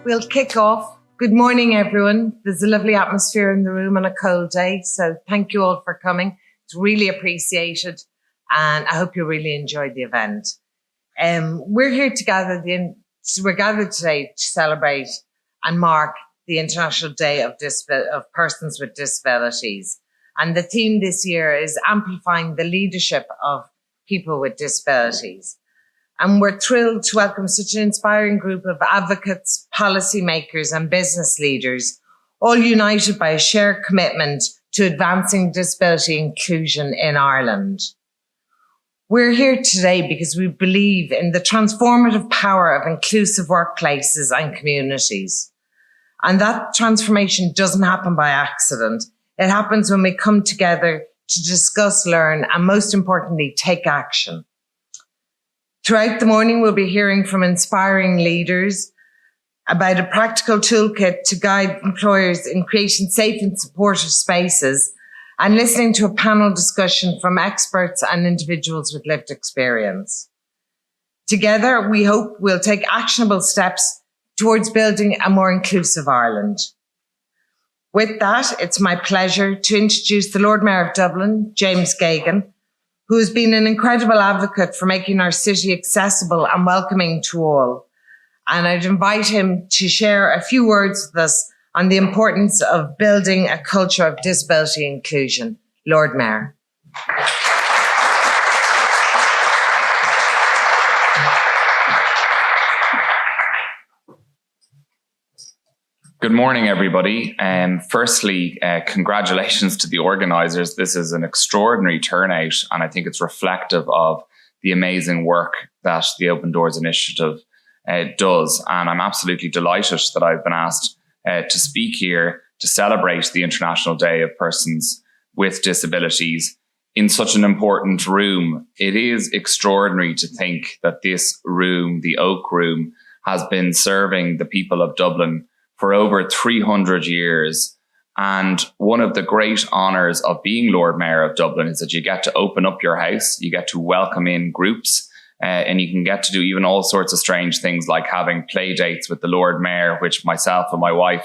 we'll kick off. Good morning, everyone. There's a lovely atmosphere in the room on a cold day, so thank you all for coming. It's really appreciated, and I hope you really enjoyed the event. We're here to we're gathered today to celebrate and mark the International Day of Persons with Disabilities. And the theme this year is amplifying the leadership of people with disabilities. And we're thrilled to welcome such an inspiring group of advocates, policymakers and business leaders, all united by a shared commitment to advancing disability inclusion in Ireland. We're here today because we believe in the transformative power of inclusive workplaces and communities. And that transformation doesn't happen by accident. It happens when we come together to discuss, learn, and most importantly, take action. Throughout the morning, we'll be hearing from inspiring leaders about a practical toolkit to guide employers in creating safe and supportive spaces, and listening to a panel discussion from experts and individuals with lived experience. Together, we hope we'll take actionable steps towards building a more inclusive Ireland. With that, it's my pleasure to introduce the Lord Mayor of Dublin, James Geoghegan, who has been an incredible advocate for making our city accessible and welcoming to all. And I'd invite him to share a few words with us on the importance of building a culture of disability inclusion. Lord Mayor. Good morning, everybody. Firstly, congratulations to the organisers. This is an extraordinary turnout, and I think it's reflective of the amazing work that the Open Doors Initiative does. And I'm absolutely delighted that I've been asked to speak here to celebrate the International Day of Persons with Disabilities in such an important room. It is extraordinary to think that this room, the Oak Room, has been serving the people of Dublin for over 300 years. And one of the great honours of being Lord Mayor of Dublin is that you get to open up your house, you get to welcome in groups, and you can get to do even all sorts of strange things like having play dates with the Lord Mayor, which myself and my wife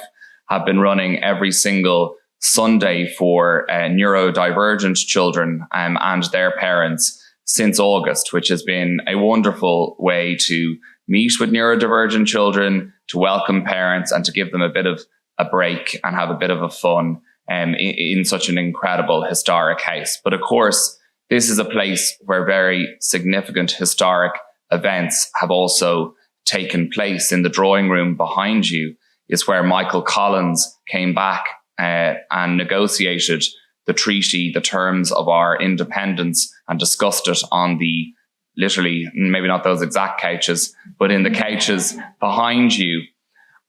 have been running every single Sunday for neurodivergent children and their parents since August, which has been a wonderful way to meet with neurodivergent children, to welcome parents and to give them a bit of a break and have a bit of a fun in such an incredible historic house. But of course, this is a place where very significant historic events have also taken place. In the drawing room behind you is where Michael Collins came back and negotiated the treaty, the terms of our independence, and discussed it on the literally, maybe not those exact couches, but in the couches behind you.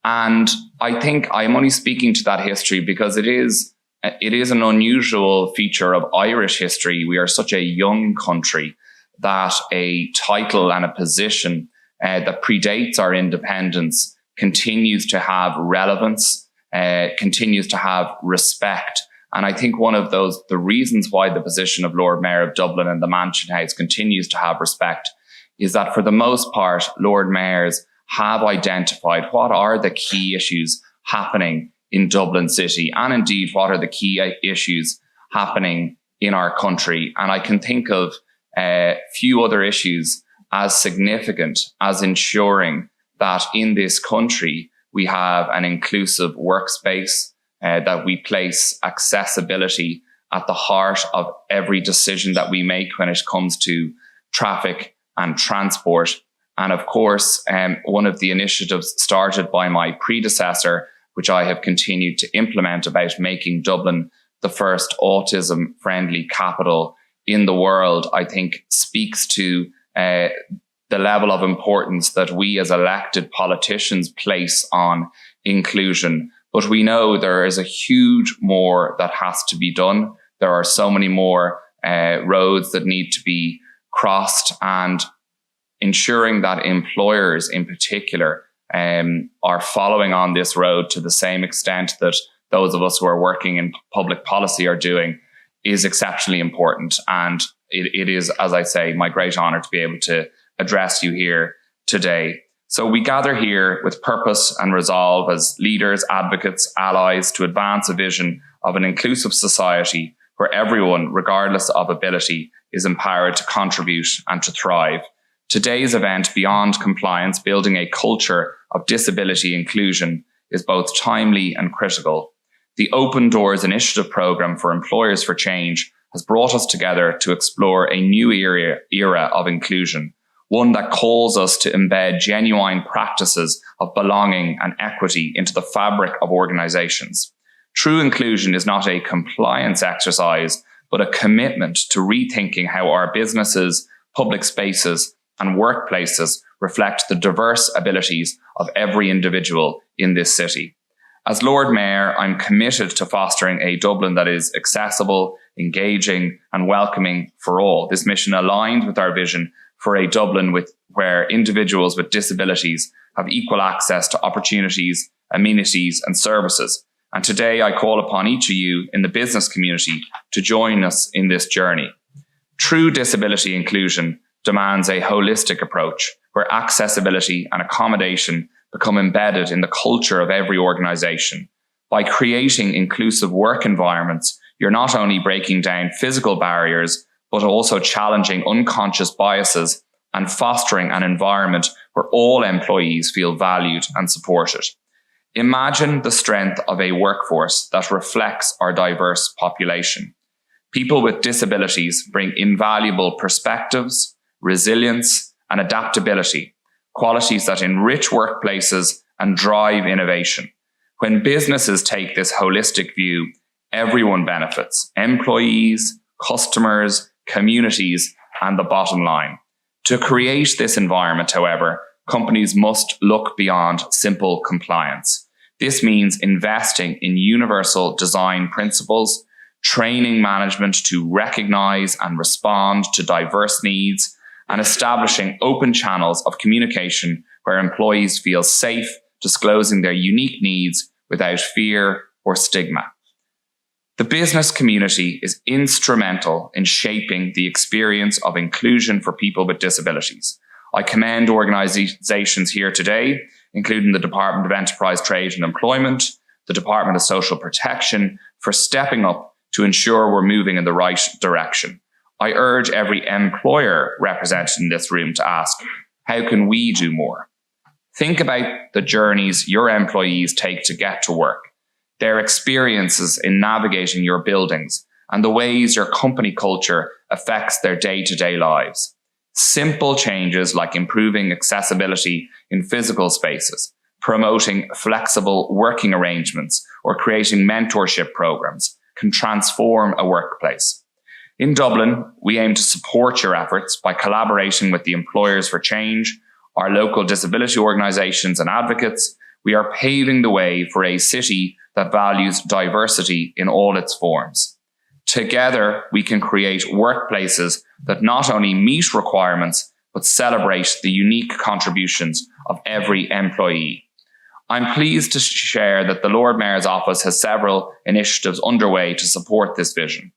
And I think I'm only speaking to that history because it is an unusual feature of Irish history. We are such a young country that a title and a position that predates our independence continues to have relevance, continues to have respect. And I think one of the reasons why the position of Lord Mayor of Dublin and the Mansion House continues to have respect is that for the most part, Lord Mayors have identified what are the key issues happening in Dublin City, and indeed what are the key issues happening in our country. And I can think of few other issues as significant as ensuring that in this country we have an inclusive workspace, that we place accessibility at the heart of every decision that we make when it comes to traffic and transport. And of course, one of the initiatives started by my predecessor, which I have continued to implement, about making Dublin the first autism-friendly capital in the world, I think speaks to the level of importance that we as elected politicians place on inclusion. But we know there is a huge more that has to be done. There are so many more roads that need to be crossed, and ensuring that employers in particular are following on this road to the same extent that those of us who are working in public policy are doing is exceptionally important. And it is, as I say, my great honor to be able to address you here today. So we gather here with purpose and resolve as leaders, advocates, allies to advance a vision of an inclusive society where everyone, regardless of ability, is empowered to contribute and to thrive. Today's event, Beyond Compliance, Building a Culture of Disability Inclusion, is both timely and critical. The Open Doors Initiative Programme for Employers for Change has brought us together to explore a new era of inclusion, one that calls us to embed genuine practices of belonging and equity into the fabric of organisations. True inclusion is not a compliance exercise, but a commitment to rethinking how our businesses, public spaces, and workplaces reflect the diverse abilities of every individual in this city. As Lord Mayor, I'm committed to fostering a Dublin that is accessible, engaging, and welcoming for all. This mission aligned with our vision for a Dublin where individuals with disabilities have equal access to opportunities, amenities, and services. And today I call upon each of you in the business community to join us in this journey. True disability inclusion demands a holistic approach where accessibility and accommodation become embedded in the culture of every organisation. By creating inclusive work environments, you're not only breaking down physical barriers, but also challenging unconscious biases and fostering an environment where all employees feel valued and supported. Imagine the strength of a workforce that reflects our diverse population. People with disabilities bring invaluable perspectives, resilience, and adaptability, qualities that enrich workplaces and drive innovation. When businesses take this holistic view, everyone benefits: employees, customers, communities, and the bottom line. To create this environment, however, companies must look beyond simple compliance. This means investing in universal design principles, training management to recognize and respond to diverse needs, and establishing open channels of communication where employees feel safe disclosing their unique needs without fear or stigma. The business community is instrumental in shaping the experience of inclusion for people with disabilities. I commend organisations here today, including the Department of Enterprise, Trade and Employment, the Department of Social Protection, for stepping up to ensure we're moving in the right direction. I urge every employer represented in this room to ask, how can we do more? Think about the journeys your employees take to get to work, their experiences in navigating your buildings, and the ways your company culture affects their day-to-day lives. Simple changes like improving accessibility in physical spaces, promoting flexible working arrangements, or creating mentorship programs can transform a workplace. In Dublin, we aim to support your efforts by collaborating with the Employers for Change, our local disability organisations and advocates. We are paving the way for a city that values diversity in all its forms. Together, we can create workplaces that not only meet requirements, but celebrate the unique contributions of every employee. I'm pleased to share that the Lord Mayor's Office has several initiatives underway to support this vision.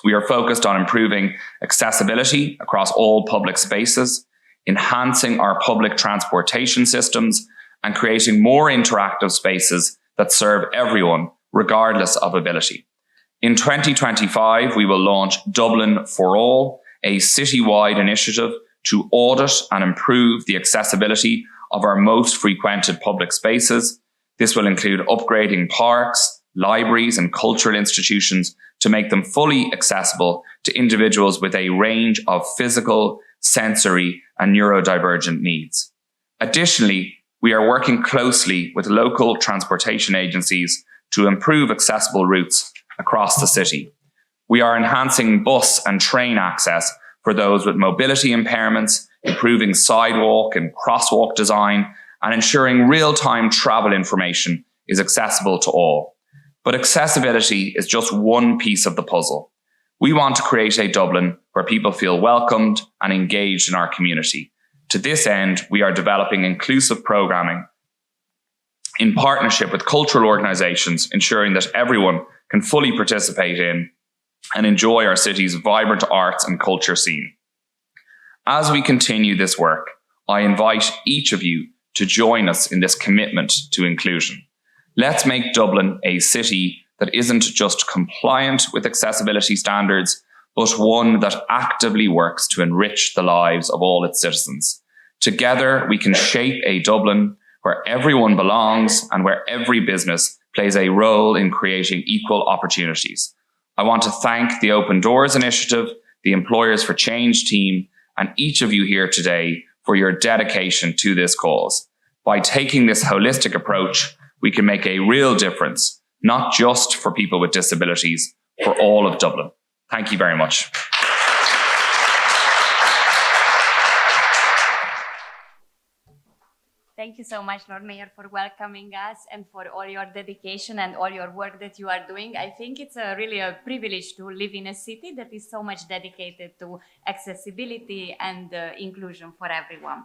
We are focused on improving accessibility across all public spaces, enhancing our public transportation systems, and creating more interactive spaces that serve everyone, regardless of ability. In 2025, we will launch Dublin for All, a citywide initiative to audit and improve the accessibility of our most frequented public spaces. This will include upgrading parks, libraries, and cultural institutions to make them fully accessible to individuals with a range of physical, sensory, and neurodivergent needs. Additionally, we are working closely with local transportation agencies to improve accessible routes across the city. We are enhancing bus and train access for those with mobility impairments, improving sidewalk and crosswalk design, and ensuring real-time travel information is accessible to all. But accessibility is just one piece of the puzzle. We want to create a Dublin where people feel welcomed and engaged in our community. To this end, we are developing inclusive programming in partnership with cultural organisations, ensuring that everyone can fully participate in and enjoy our city's vibrant arts and culture scene. As we continue this work, I invite each of you to join us in this commitment to inclusion. Let's make Dublin a city that isn't just compliant with accessibility standards, but one that actively works to enrich the lives of all its citizens. Together, we can shape a Dublin where everyone belongs and where every business plays a role in creating equal opportunities. I want to thank the Open Doors Initiative, the Employers for Change team, and each of you here today for your dedication to this cause. By taking this holistic approach, we can make a real difference, not just for people with disabilities, for all of Dublin. Thank you very much. Thank you so much, Lord Mayor, for welcoming us and for all your dedication and all your work that you are doing. I think it's really a privilege to live in a city that is so much dedicated to accessibility and inclusion for everyone.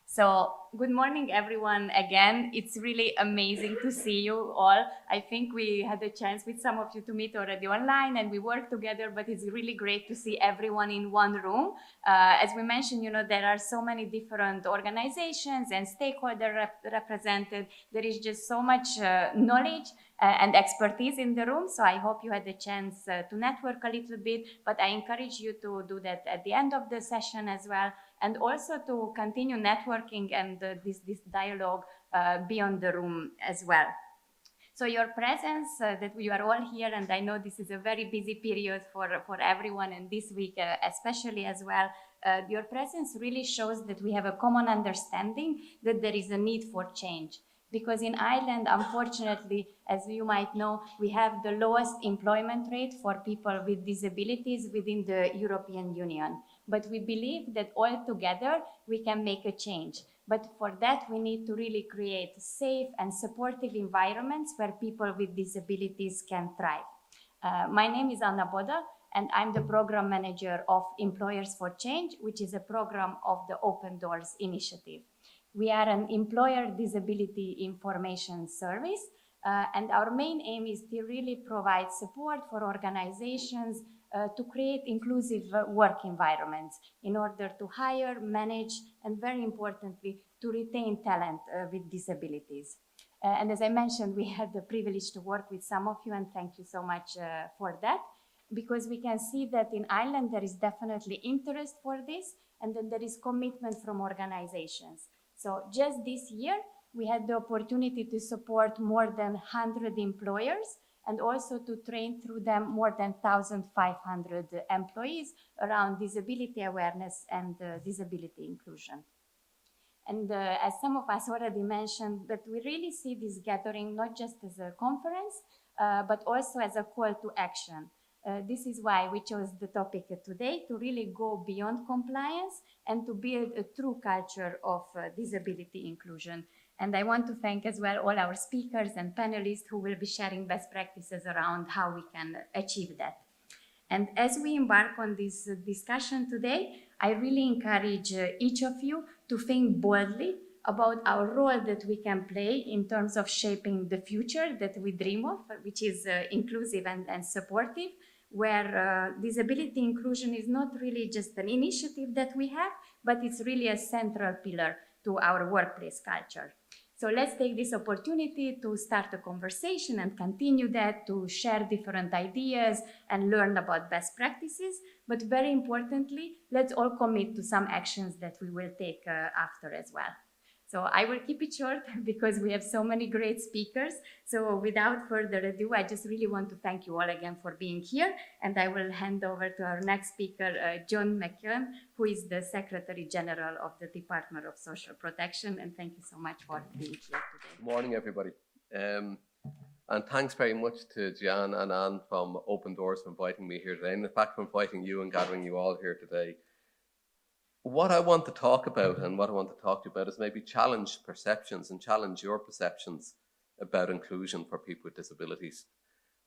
So good morning, everyone. Again, it's really amazing to see you all. I think we had a chance with some of you to meet already online and we work together, but it's really great to see everyone in one room. As we mentioned, there are so many different organizations and stakeholders represented. There is just so much knowledge and expertise in the room. So I hope you had the chance to network a little bit, but I encourage you to do that at the end of the session as well. And also to continue networking and this dialogue beyond the room as well. So your presence, that you are all here, and I know this is a very busy period for everyone, and this week especially as well, your presence really shows that we have a common understanding that there is a need for change. Because in Ireland, unfortunately, as you might know, we have the lowest employment rate for people with disabilities within the European Union. But we believe that all together we can make a change. But for that, we need to really create safe and supportive environments where people with disabilities can thrive. My name is Boda, and I'm the program manager of Employers for Change, which is a program of the Open Doors Initiative. We are an employer disability information service, and our main aim is to really provide support for organizations to create inclusive work environments in order to hire, manage, and very importantly, to retain talent with disabilities. And as I mentioned, we had the privilege to work with some of you, and thank you so much for that, because we can see that in Ireland there is definitely interest for this, and then there is commitment from organizations. So just this year, we had the opportunity to support more than 100 employers and also to train through them more than 1,500 employees around disability awareness and disability inclusion. And as some of us already mentioned, that we really see this gathering not just as a conference, but also as a call to action. This is why we chose the topic today, to really go beyond compliance and to build a true culture of disability inclusion. And I want to thank as well all our speakers and panelists who will be sharing best practices around how we can achieve that. And as we embark on this discussion today, I really encourage each of you to think boldly about our role that we can play in terms of shaping the future that we dream of, which is inclusive and supportive, where disability inclusion is not really just an initiative that we have, but it's really a central pillar to our workplace culture. So let's take this opportunity to start a conversation and continue that, to share different ideas and learn about best practices. But very importantly, let's all commit to some actions that we will take after as well. So I will keep it short because we have so many great speakers. So without further ado, I just really want to thank you all again for being here. And I will hand over to our next speaker, John McKeon, who is the Secretary General of the Department of Social Protection. And thank you so much for being here today. Good morning, everybody. And thanks very much to Jeanne and Anne from Open Doors for inviting me here today. And in fact, for inviting you and gathering you all here today. What I want to talk about and what I want to talk to you about is maybe challenge perceptions and challenge your perceptions about inclusion for people with disabilities.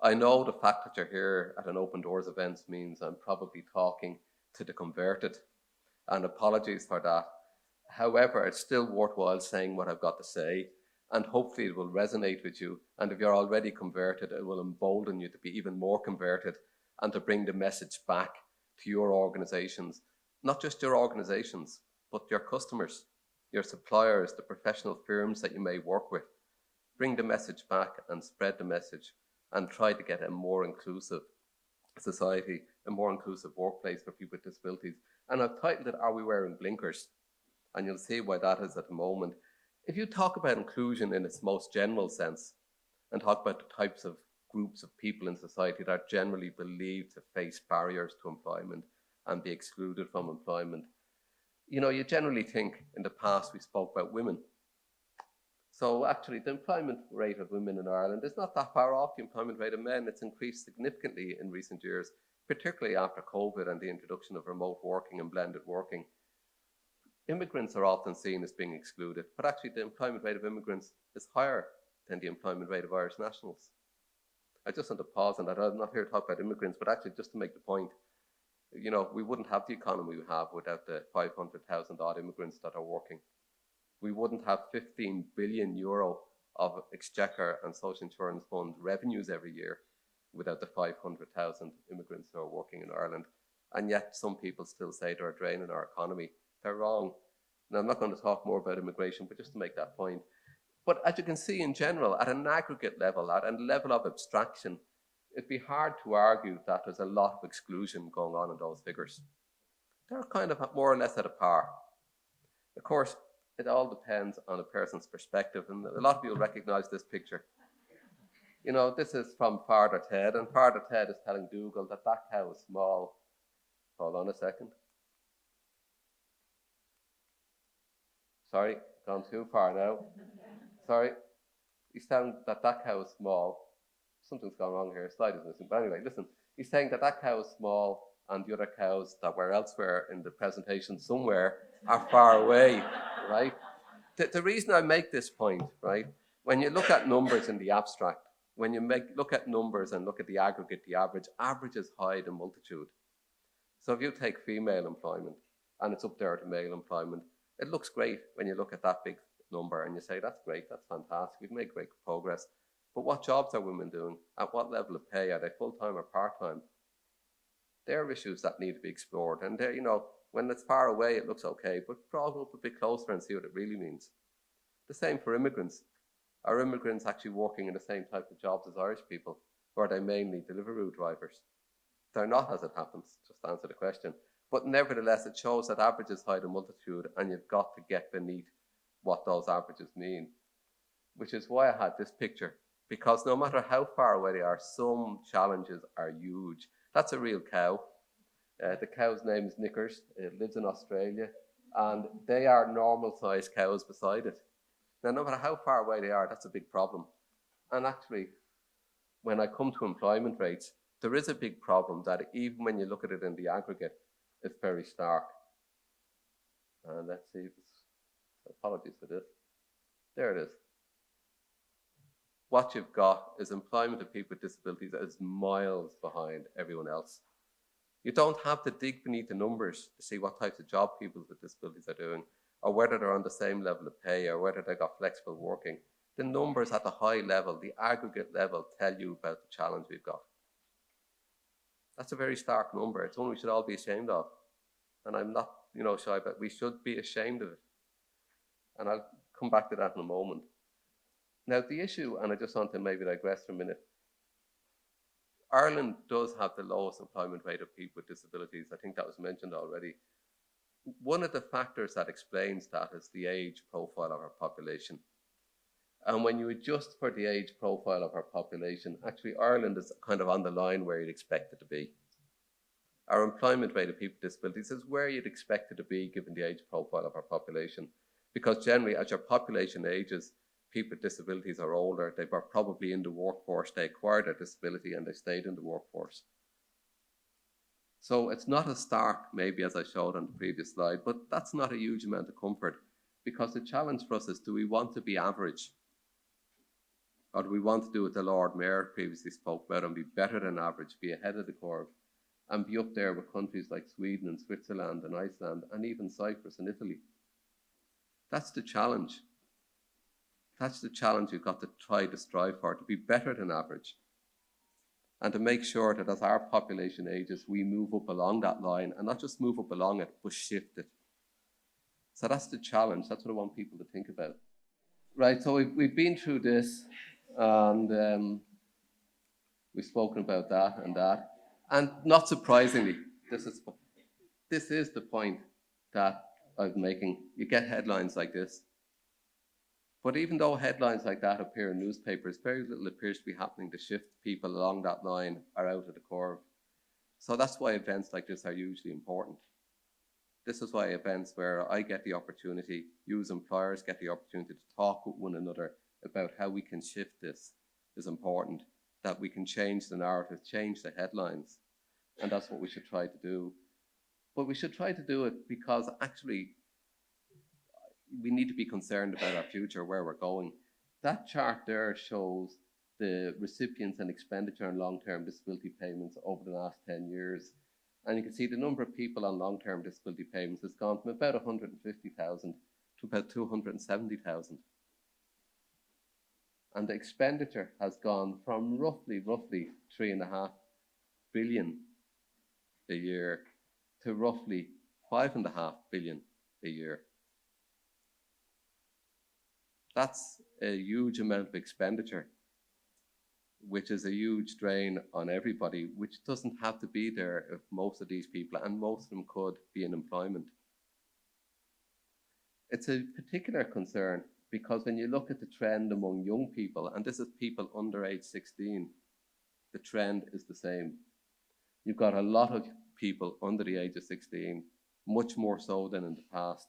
I know the fact that you're here at an Open Doors event means I'm probably talking to the converted, and apologies for that. However, it's still worthwhile saying what I've got to say, and hopefully it will resonate with you. And if you're already converted, it will embolden you to be even more converted and to bring the message back to your organizations. Not just your organizations, but your customers, your suppliers, the professional firms that you may work with. Bring the message back and spread the message and try to get a more inclusive society, a more inclusive workplace for people with disabilities. And I've titled it, Are We Wearing Blinkers? And you'll see why that is at the moment. If you talk about inclusion in its most general sense and talk about the types of groups of people in society that are generally believed to face barriers to employment and be excluded from employment, you know, you generally think in the past we spoke about women. So actually the employment rate of women in Ireland is not that far off the employment rate of men. It's increased significantly in recent years, particularly after COVID and the introduction of remote working and blended working. Immigrants are often seen as being excluded, but actually the employment rate of immigrants is higher than the employment rate of Irish nationals. I just want to pause on that. I'm not here to talk about immigrants, but actually just to make the point, you know, we wouldn't have the economy we have without the 500,000 odd immigrants that are working. We wouldn't have 15 billion euro of exchequer and social insurance fund revenues every year without the 500,000 immigrants who are working in Ireland. And yet some people still say they're a drain in our economy. They're wrong. Now, I'm not going to talk more about immigration, but just to make that point. But as you can see in general, at an aggregate level, at a level of abstraction, it'd be hard to argue that there's a lot of exclusion going on in those figures. They're kind of more or less at a par. Of course, it all depends on a person's perspective, and a lot of you will recognize this picture. You know, this is from Father Ted, and Father Ted is telling Dougal that that cow is small. Hold on a second. Sorry, gone too far now. Sorry. He's telling that that cow is small. Something's gone wrong here, slide is missing. But anyway, listen, he's saying that that cow is small and the other cows that were elsewhere in the presentation somewhere are far away, right? The reason I make this point, right, when you look at numbers in the abstract, when you look at numbers and look at the aggregate, the averages hide a multitude. So if you take female employment and it's up there to male employment, it looks great when you look at that big number and you say, that's great, that's fantastic, we've made great progress. But what jobs are women doing? At what level of pay? Are they full-time or part-time? They're issues that need to be explored. And they're, you know, when it's far away, it looks okay, but draw up a bit closer and see what it really means. The same for immigrants. Are immigrants actually working in the same type of jobs as Irish people? Or are they mainly Deliveroo drivers? They're not, as it happens, just to answer the question. But nevertheless, it shows that averages hide a multitude, and you've got to get beneath what those averages mean. Which is why I had this picture, because no matter how far away they are, some challenges are huge. That's a real cow. The cow's name is Knickers. It lives in Australia, and they are normal-sized cows beside it. Now, no matter how far away they are, that's a big problem. And actually, when I come to employment rates, there is a big problem that even when you look at it in the aggregate, it's very stark. And let's see if it's, apologies for this. There it is. What you've got is employment of people with disabilities that is miles behind everyone else. You don't have to dig beneath the numbers to see what types of job people with disabilities are doing, or whether they're on the same level of pay, or whether they've got flexible working. The numbers at the high level, the aggregate level, tell you about the challenge we've got. That's a very stark number. It's one we should all be ashamed of. And I'm not, you know, shy, but we should be ashamed of it. And I'll come back to that in a moment. Now, the issue, and I just want to maybe digress for a minute, Ireland does have the lowest employment rate of people with disabilities. I think that was mentioned already. One of the factors that explains that is the age profile of our population. And when you adjust for the age profile of our population, actually Ireland is kind of on the line where you'd expect it to be. Our employment rate of people with disabilities is where you'd expect it to be given the age profile of our population. Because generally, as your population ages, people with disabilities are older, they were probably in the workforce, they acquired a disability and they stayed in the workforce. So it's not as stark maybe as I showed on the previous slide, but that's not a huge amount of comfort, because the challenge for us is, do we want to be average? Or do we want to do what the Lord Mayor previously spoke about and be better than average, be ahead of the curve, and be up there with countries like Sweden and Switzerland and Iceland and even Cyprus and Italy? That's the challenge. That's the challenge you've got to try to strive for, to be better than average. And to make sure that as our population ages, we move up along that line, and not just move up along it, but shift it. So that's the challenge. That's what I want people to think about. Right, so we've been through this, and we've spoken about that and that. And not surprisingly, this is the point that I'm making. You get headlines like this. But even though headlines like that appear in newspapers, very little appears to be happening to shift people along that line or out of the curve. So that's why events like this are hugely important. This is why events where I get the opportunity, you as employers get the opportunity to talk with one another about how we can shift this is important, that we can change the narrative, change the headlines. And that's what we should try to do. But we should try to do it because actually we need to be concerned about our future, where we're going. That chart there shows the recipients and expenditure on long-term disability payments over the last 10 years. And you can see the number of people on long-term disability payments has gone from about 150,000 to about 270,000. And the expenditure has gone from roughly 3.5 billion a year to roughly 5.5 billion a year. That's a huge amount of expenditure, which is a huge drain on everybody, which doesn't have to be there if most of these people, and most of them could be in employment. It's a particular concern because when you look at the trend among young people, and this is people under age 16, the trend is the same. You've got a lot of people under the age of 16, much more so than in the past,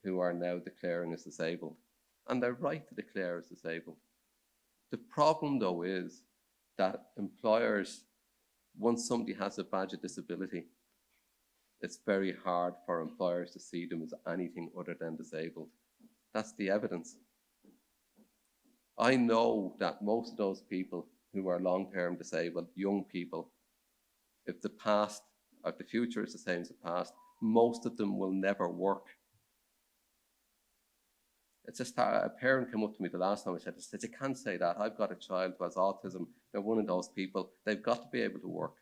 who are now declaring as disabled. And they're right to declare as disabled. The problem, though, is that employers, once somebody has a badge of disability, it's very hard for employers to see them as anything other than disabled. That's the evidence. I know that most of those people who are long-term disabled, young people, if the past or the future is the same as the past, most of them will never work. It's just a parent came up to me the last time I said, you can't say that. I've got a child who has autism. They're one of those people. They've got to be able to work.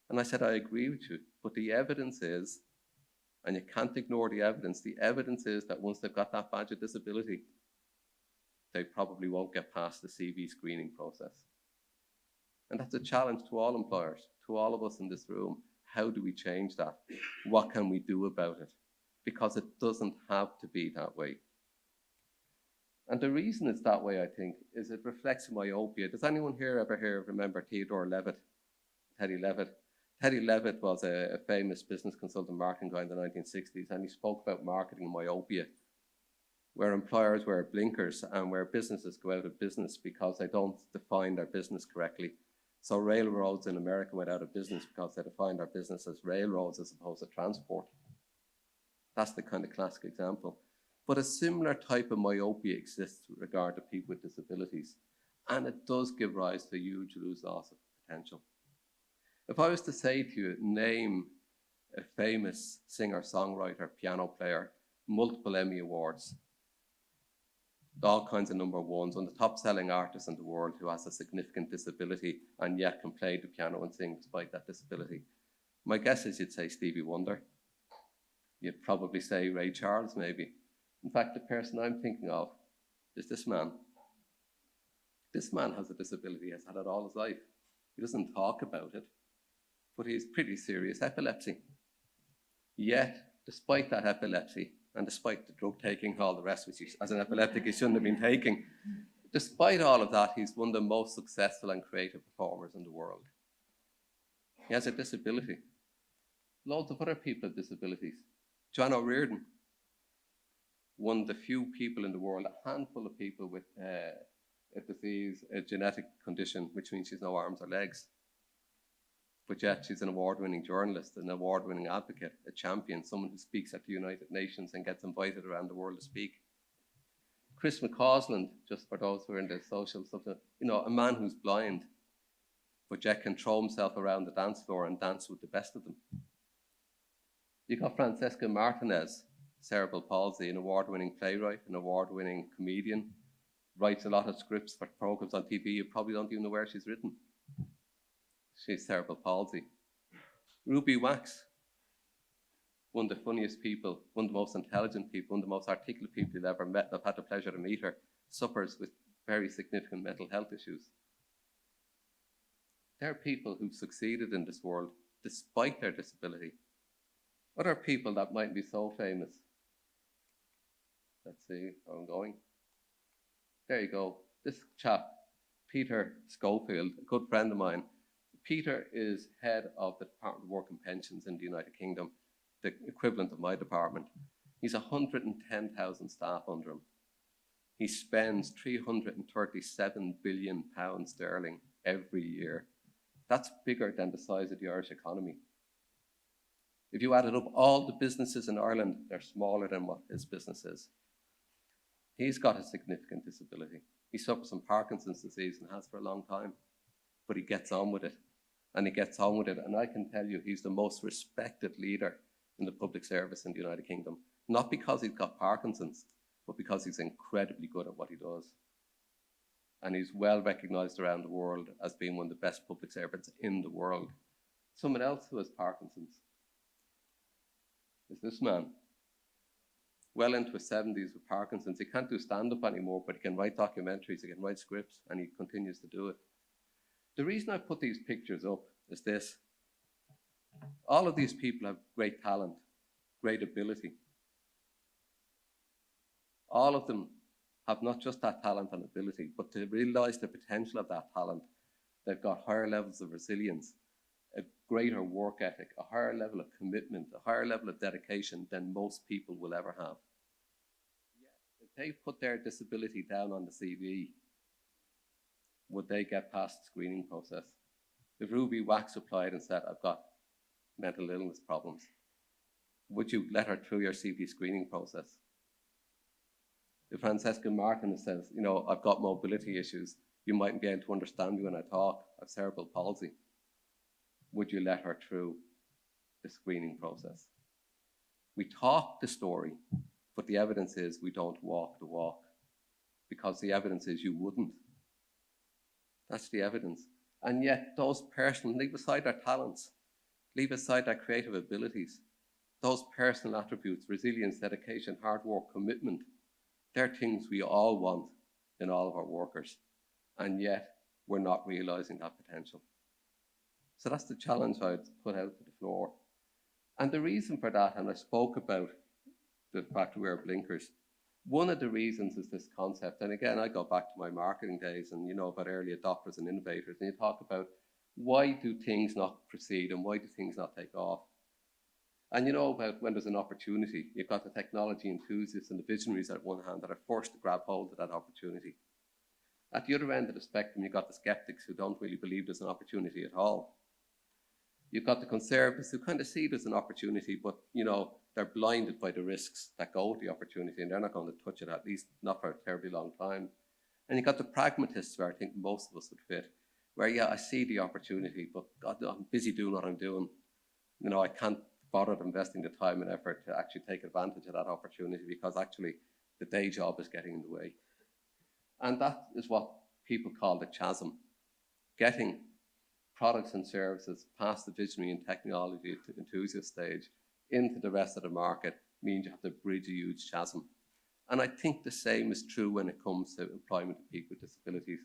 And I said, I agree with you. But the evidence is, and you can't ignore the evidence is that once they've got that badge of disability, they probably won't get past the CV screening process. And that's a challenge to all employers, to all of us in this room. How do we change that? What can we do about it? Because it doesn't have to be that way. And the reason it's that way, I think, is it reflects myopia. Does anyone here remember Theodore Levitt, Teddy Levitt? Teddy Levitt was a famous business consultant marketing guy in the 1960s, and he spoke about marketing myopia, where employers wear blinkers and where businesses go out of business because they don't define their business correctly. So railroads in America went out of business because they defined their business as railroads as opposed to transport. That's the kind of classic example. But a similar type of myopia exists with regard to people with disabilities. And it does give rise to a huge loss of potential. If I was to say to you, name a famous singer, songwriter, piano player, multiple Emmy Awards, all kinds of number ones, one of the top selling artists in the world who has a significant disability and yet can play the piano and sing despite that disability, my guess is you'd say Stevie Wonder. You'd probably say Ray Charles, maybe. In fact, the person I'm thinking of is this man. This man has a disability, has had it all his life. He doesn't talk about it, but he has pretty serious epilepsy. Yet, despite that epilepsy, and despite the drug taking, all the rest, which as an epileptic he shouldn't have been taking, despite all of that, he's one of the most successful and creative performers in the world. He has a disability. Loads of other people have disabilities. John O'Riordan, one of the few people in the world, a handful of people with a disease, a genetic condition, which means she's no arms or legs. But yet she's an award-winning journalist, an award-winning advocate, a champion, someone who speaks at the United Nations and gets invited around the world to speak. Chris McCausland, just for those who are in the social stuff, a man who's blind, but yet can throw himself around the dance floor and dance with the best of them. You got Francesca Martinez, cerebral palsy, an award-winning playwright, an award-winning comedian, writes a lot of scripts for programs on TV. You probably don't even know where she's written. She's cerebral palsy. Ruby Wax, one of the funniest people, one of the most intelligent people, one of the most articulate people you've ever met. I've had the pleasure to meet her, suffers with very significant mental health issues. There are people who've succeeded in this world despite their disability. Other people that might be so famous. Let's see how I'm going. There you go. This chap, Peter Schofield, a good friend of mine. Peter is head of the Department of Work and Pensions in the United Kingdom, the equivalent of my department. He's 110,000 staff under him. He spends £337 billion sterling every year. That's bigger than the size of the Irish economy. If you added up all the businesses in Ireland, they're smaller than what his business is. He's got a significant disability. He suffers from Parkinson's disease and has for a long time, but he gets on with it. And he gets on with it. And I can tell you, he's the most respected leader in the public service in the United Kingdom. Not because he's got Parkinson's, but because he's incredibly good at what he does. And he's well recognised around the world as being one of the best public servants in the world. Someone else who has Parkinson's is this man. Well into his 70s with Parkinson's. He can't do stand-up anymore, but he can write documentaries, he can write scripts, and he continues to do it. The reason I put these pictures up is this. All of these people have great talent, great ability. All of them have not just that talent and ability, but to realise the potential of that talent, they've got higher levels of resilience, a greater work ethic, a higher level of commitment, a higher level of dedication than most people will ever have. If they put their disability down on the CV, would they get past the screening process? If Ruby Wax applied and said, I've got mental illness problems, would you let her through your CV screening process? If Francesca Martin says, you know, I've got mobility issues, you mightn't be able to understand me when I talk, I have cerebral palsy, would you let her through the screening process? We talk the story, but the evidence is we don't walk the walk, because the evidence is you wouldn't. That's the evidence. And yet those personal, leave aside their talents, leave aside their creative abilities, those personal attributes, resilience, dedication, hard work, commitment, they're things we all want in all of our workers. And yet we're not realising that potential. So that's the challenge I'd put out to the floor. And the reason for that, and I spoke about the fact we wear blinkers, one of the reasons is this concept. And again, I go back to my marketing days and you know about early adopters and innovators, and you talk about why do things not proceed and why do things not take off? And you know about when there's an opportunity, you've got the technology enthusiasts and the visionaries at one hand that are forced to grab hold of that opportunity. At the other end of the spectrum, you've got the skeptics who don't really believe there's an opportunity at all. You've got the conservatives who kind of see there's an opportunity, but you know, they're blinded by the risks that go with the opportunity and they're not going to touch it, at least not for a terribly long time. And you've got the pragmatists where I think most of us would fit, where yeah, I see the opportunity, but God, I'm busy doing what I'm doing. You know, I can't bother investing the time and effort to actually take advantage of that opportunity because actually the day job is getting in the way. And that is what people call the chasm. Getting products and services past the visionary and technology enthusiast stage into the rest of the market means you have to bridge a huge chasm. And I think the same is true when it comes to employment of people with disabilities.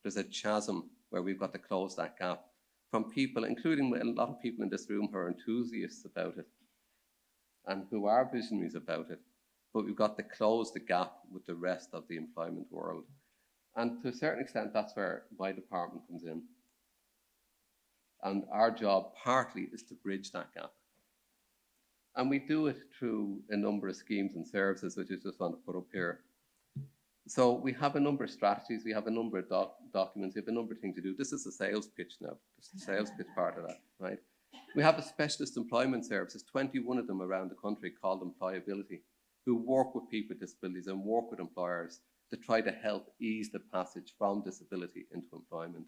There's a chasm where we've got to close that gap from people, including a lot of people in this room who are enthusiasts about it and who are visionaries about it, but we've got to close the gap with the rest of the employment world. And to a certain extent, that's where my department comes in. And our job partly is to bridge that gap. And we do it through a number of schemes and services, which I just want to put up here. So we have a number of strategies, we have a number of documents, we have a number of things to do. This is a sales pitch now, this is the sales pitch part of that, right? We have a specialist employment services, 21 of them around the country called Employability, who work with people with disabilities and work with employers to try to help ease the passage from disability into employment.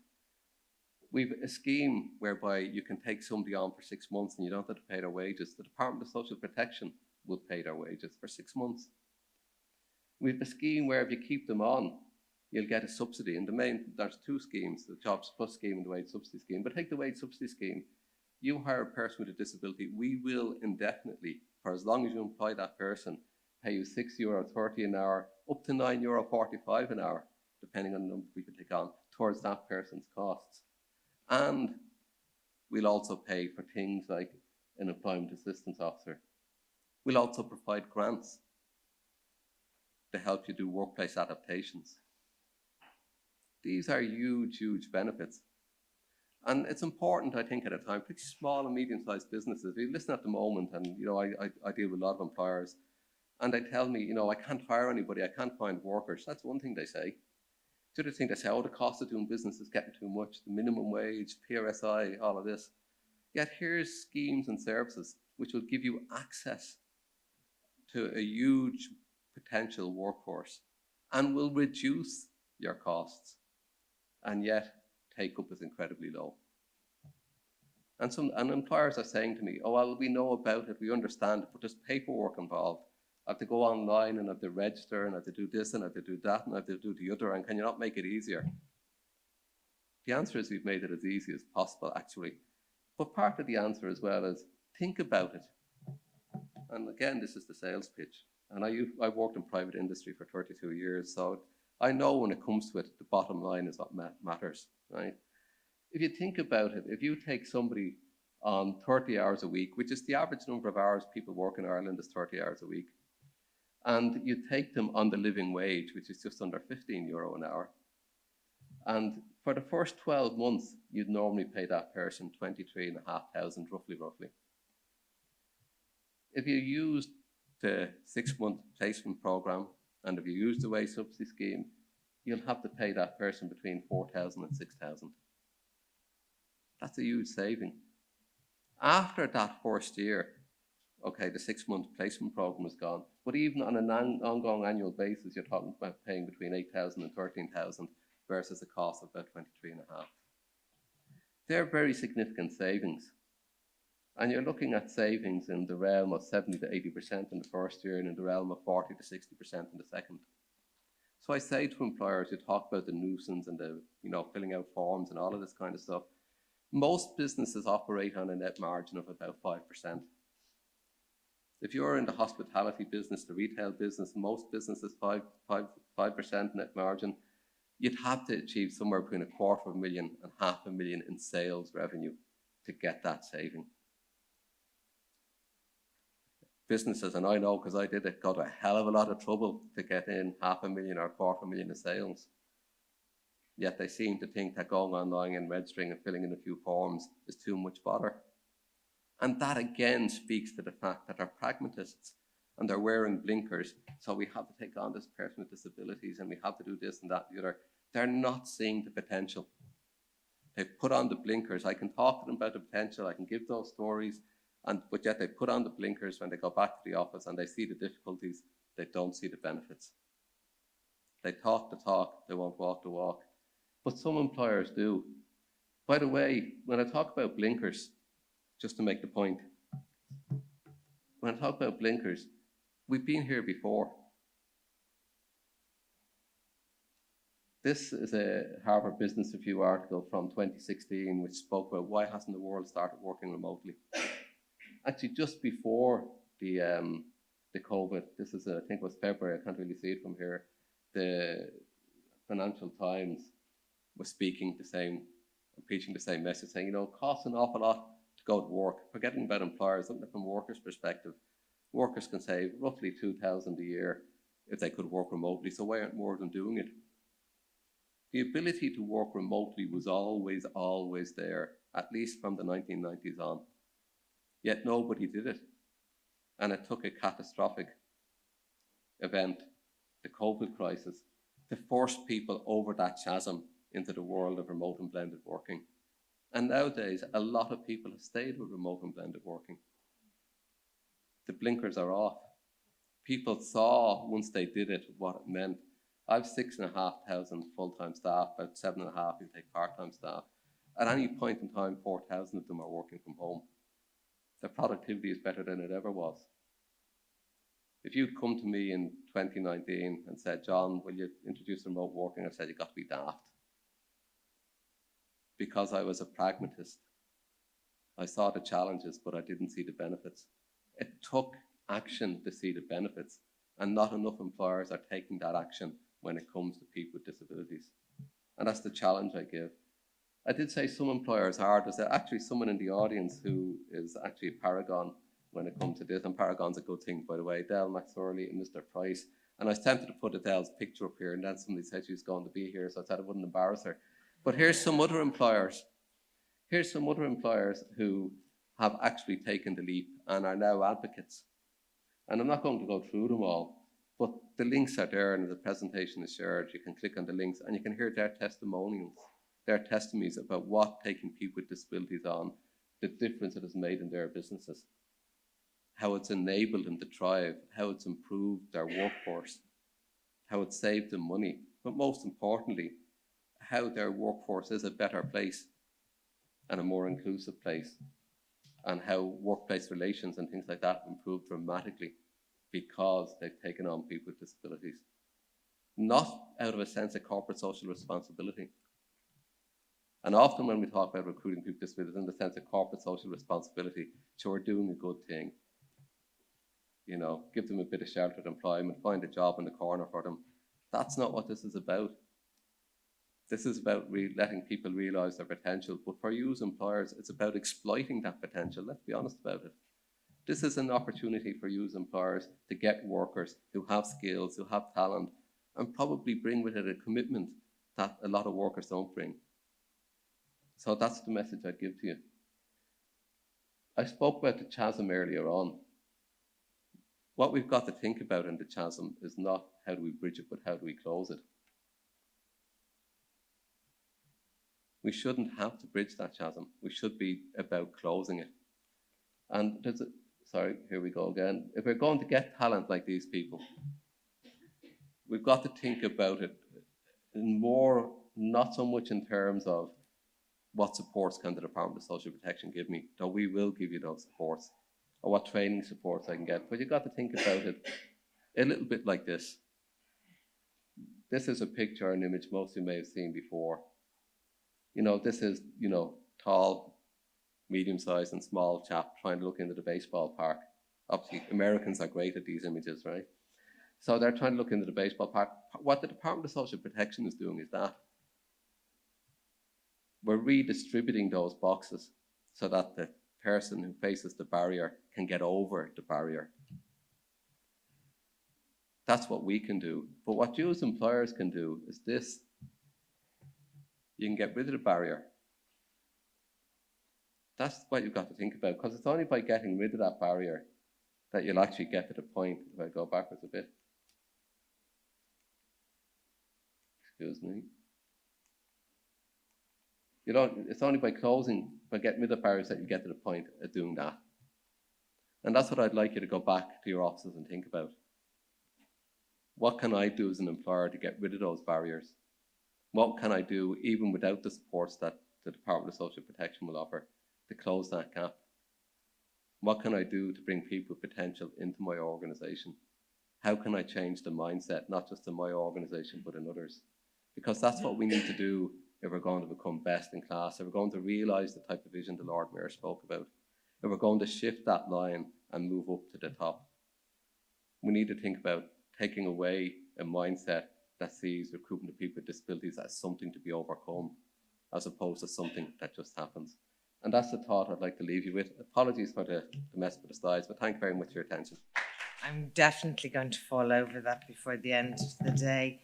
We've a scheme whereby you can take somebody on for 6 months and you don't have to pay their wages. The Department of Social Protection will pay their wages for 6 months. We've a scheme where if you keep them on, you'll get a subsidy. And there's two schemes, the Jobs Plus scheme and the Wage Subsidy scheme. But take the Wage Subsidy scheme. You hire a person with a disability, we will indefinitely for as long as you employ that person, pay you €6.30 an hour, up to €9.45 an hour, depending on the number we could take on, towards that person's costs. And we'll also pay for things like an employment assistance officer. We'll also provide grants to help you do workplace adaptations. These are huge, huge benefits. And it's important, I think, at a time, particularly small and medium-sized businesses. We listen at the moment, and I deal with a lot of employers, and they tell me, I can't hire anybody, I can't find workers. That's one thing they say. The other thing they say, the cost of doing business is getting too much, the minimum wage, PRSI, all of this. Yet here's schemes and services which will give you access to a huge potential workforce and will reduce your costs, and yet take-up is incredibly low. And employers are saying to me, well, we know about it, we understand it, but there's paperwork involved. I have to go online and I have to register and I have to do this and I have to do that and I have to do the other, and can you not make it easier? The answer is we've made it as easy as possible, actually. But part of the answer as well is think about it. And again, this is the sales pitch. And I've worked in private industry for 32 years, so I know when it comes to it, the bottom line is what matters, right? If you think about it, if you take somebody on 30 hours a week, which is the average number of hours people work in Ireland is 30 hours a week, and you take them on the living wage, which is just under €15 an hour, and for the first 12 months, you'd normally pay that person 23,500, roughly. If you use the 6-month placement program, and if you use the wage subsidy scheme, you'll have to pay that person between 4,000 and 6,000. That's a huge saving. After that first year, okay, the 6-month placement program is gone, but even on an ongoing annual basis, you're talking about paying between 8,000 and 13,000 versus a cost of about 23,500. They're very significant savings. And you're looking at savings in the realm of 70 to 80% in the first year and in the realm of 40 to 60% in the second. So I say to employers, you talk about the nuisance and the, filling out forms and all of this kind of stuff. Most businesses operate on a net margin of about 5%. If you're in the hospitality business, the retail business, most businesses 5% net margin, you'd have to achieve somewhere between $250,000 and $500,000 in sales revenue to get that saving. Businesses, and I know because I did it, got a hell of a lot of trouble to get in $500,000 or $250,000 in sales. Yet they seem to think that going online and registering and filling in a few forms is too much bother. And that again speaks to the fact that they're pragmatists and they're wearing blinkers. So we have to take on this person with disabilities and we have to do this and that and the other. They're not seeing the potential. They've put on the blinkers. I can talk to them about the potential. I can give those stories. But yet they put on the blinkers when they go back to the office and they see the difficulties. They don't see the benefits. They talk the talk. They won't walk the walk. But some employers do. By the way, when I talk about blinkers, just to make the point, when I talk about blinkers, we've been here before. This is a Harvard Business Review article from 2016, which spoke about why hasn't the world started working remotely. Actually, just before the COVID, this is, I think it was February, I can't really see it from here, the Financial Times was speaking the same, preaching the same message, saying, it costs an awful lot to go to work. Forgetting about employers, looking at it from a workers' perspective, workers can save roughly $2,000 a year if they could work remotely, so why aren't more of them doing it? The ability to work remotely was always there, at least from the 1990s on. Yet nobody did it. And it took a catastrophic event, the COVID crisis, to force people over that chasm into the world of remote and blended working. And nowadays, a lot of people have stayed with remote and blended working. The blinkers are off. People saw, once they did it, what it meant. I've 6,500 full-time staff, about 7,500 you take part-time staff. At any point in time, 4,000 of them are working from home. Their productivity is better than it ever was. If you'd come to me in 2019 and said, John, will you introduce remote working? I said, you've got to be daft. Because I was a pragmatist. I saw the challenges, but I didn't see the benefits. It took action to see the benefits, and not enough employers are taking that action when it comes to people with disabilities. And that's the challenge I give. I did say some employers are. There's actually someone in the audience who is actually a paragon when it comes to this, and paragon's a good thing, by the way, Del McSorley and Mr. Price. And I was tempted to put Adele's picture up here, and then somebody said she was going to be here, so I said I wouldn't embarrass her. But here's some other employers. Here's some other employers who have actually taken the leap and are now advocates. And I'm not going to go through them all, but the links are there, and the presentation is shared. You can click on the links and you can hear their testimonials, their testimonies about what taking people with disabilities on, the difference it has made in their businesses, how it's enabled them to thrive, how it's improved their workforce, how it's saved them money, but most importantly, how their workforce is a better place and a more inclusive place, and how workplace relations and things like that improve dramatically because they've taken on people with disabilities. Not out of a sense of corporate social responsibility. And often when we talk about recruiting people with disabilities in the sense of corporate social responsibility, so we're doing a good thing. You know, give them a bit of sheltered employment, find a job in the corner for them. That's not what this is about. This is about letting people realise their potential. But for you as employers, it's about exploiting that potential. Let's be honest about it. This is an opportunity for you as employers to get workers who have skills, who have talent, and probably bring with it a commitment that a lot of workers don't bring. So that's the message I'd give to you. I spoke about the chasm earlier on. What we've got to think about in the chasm is not how do we bridge it, but how do we close it. We shouldn't have to bridge that chasm. We should be about closing it. And there's sorry, here we go again. If we're going to get talent like these people, we've got to think about it in more, not so much in terms of what supports can the Department of Social Protection give me, though we will give you those supports, or what training supports I can get. But you've got to think about it a little bit like this. This is a picture, an image most of you may have seen before. You know, this is, you know, tall, medium-sized and small chap trying to look into the baseball park. Obviously, Americans are great at these images, right? So they're trying to look into the baseball park. What the Department of Social Protection is doing is that we're redistributing those boxes so that the person who faces the barrier can get over the barrier. That's what we can do. But what you as employers can do is this. You can get rid of the barrier. That's what you've got to think about, because it's only by getting rid of that barrier that you'll actually get to the point. If I go backwards a bit. Excuse me. You don't, it's only by getting rid of barriers that you get to the point of doing that. And that's what I'd like you to go back to your offices and think about. What can I do as an employer to get rid of those barriers? What can I do, even without the supports that the Department of Social Protection will offer, to close that gap? What can I do to bring people with potential into my organisation? How can I change the mindset, not just in my organisation, but in others? Because that's what we need to do if we're going to become best in class, if we're going to realise the type of vision the Lord Mayor spoke about, if we're going to shift that line and move up to the top. We need to think about taking away a mindset that sees recruitment of people with disabilities as something to be overcome, as opposed to something that just happens. And that's the thought I'd like to leave you with. Apologies for the mess with the slides, but thank you very much for your attention. I'm definitely going to fall over that before the end of the day.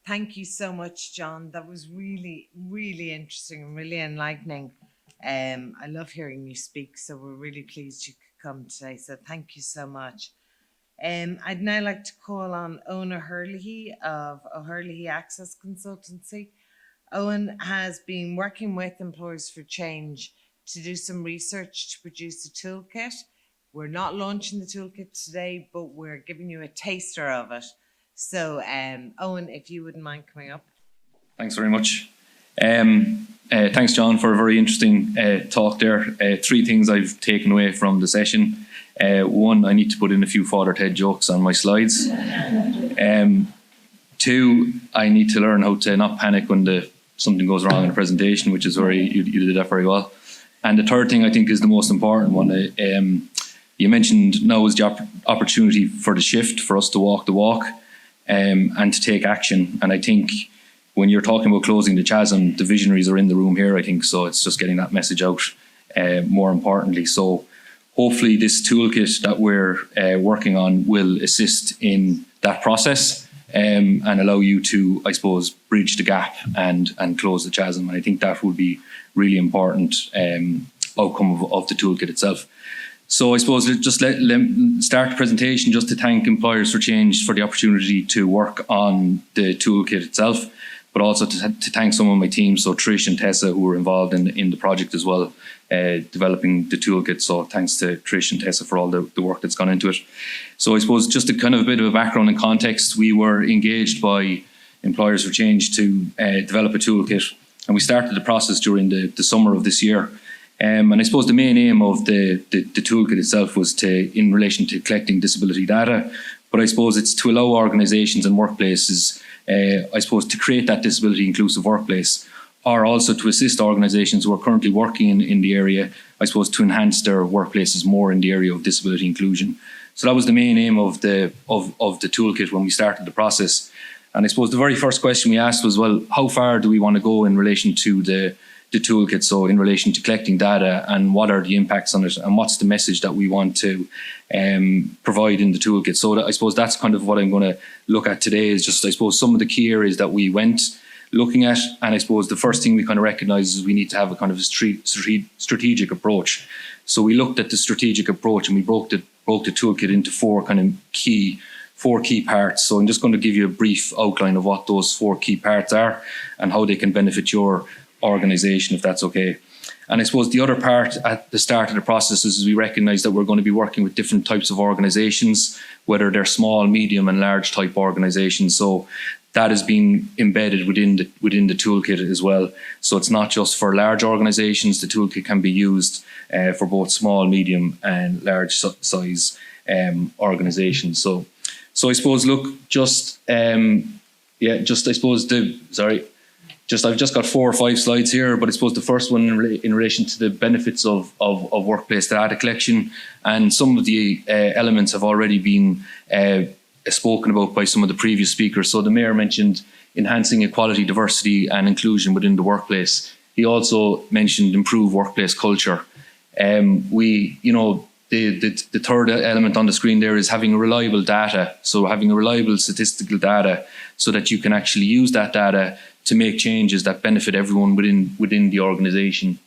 Thank you so much, John. That was really, really interesting and really enlightening. I love hearing you speak, so we're really pleased you could come today. So thank you so much. I'd now like to call on Eoin O'Herlihy of O'Herlihy Access Consultancy. Eoin has been working with Employers for Change to do some research to produce a toolkit. We're not launching the toolkit today, but we're giving you a taster of it. So, Eoin, if you wouldn't mind coming up. Thanks very much. Thanks, John, for a very interesting talk there. Three things I've taken away from the session. One, I need to put in a few Father Ted jokes on my slides. Two, I need to learn how to not panic when something goes wrong in a presentation, which is where you did that very well. And the third thing I think is the most important one. You mentioned now is the opportunity for the shift, for us to walk the walk and to take action. And I think when you're talking about closing the chasm, the visionaries are in the room here, I think. So it's just getting that message out more importantly. So hopefully this toolkit that we're working on will assist in that process and allow you to, I suppose, bridge the gap and close the chasm. And I think that would be really important outcome of the toolkit itself. So I suppose just let start the presentation just to thank Employers for Change for the opportunity to work on the toolkit itself, but also to thank some of my team, so Trish and Tessa, who were involved in the project as well, developing the toolkit. So thanks to Trish and Tessa for all the work that's gone into it. So I suppose just a kind of a bit of a background and context, we were engaged by Employers for Change to develop a toolkit, and we started the process during the summer of this year. And I suppose the main aim of the toolkit itself was in relation to collecting disability data, but I suppose it's to allow organisations and workplaces, I suppose, to create that disability inclusive workplace, or also to assist organisations who are currently working in the area, I suppose, to enhance their workplaces more in the area of disability inclusion. So that was the main aim of the toolkit when we started the process. And I suppose the very first question we asked was, well, how far do we want to go in relation to the toolkit, so in relation to collecting data, and what are the impacts on it, and what's the message that we want to provide in the toolkit. So I suppose that's kind of what I'm going to look at today, is just, I suppose, some of the key areas that we went looking at. And I suppose the first thing we kind of recognise is we need to have a kind of a strategic approach. So we looked at the strategic approach and we broke the toolkit into four key parts. So I'm just going to give you a brief outline of what those four key parts are and how they can benefit your organisation, if that's okay. And I suppose the other part at the start of the process is we recognise that we're going to be working with different types of organisations, whether they're small, medium and large type organisations. So that has been embedded within the toolkit as well. So it's not just for large organisations. The toolkit can be used for both small, medium and large size organisations. So I suppose, look, I've just got 4 or 5 slides here, but I suppose the first one in relation to the benefits of workplace data collection, and some of the elements have already been spoken about by some of the previous speakers. So the Mayor mentioned enhancing equality, diversity and inclusion within the workplace. He also mentioned improved workplace culture. The third element on the screen there is having reliable data. So having a reliable statistical data so that you can actually use that data to make changes that benefit everyone within the organisation.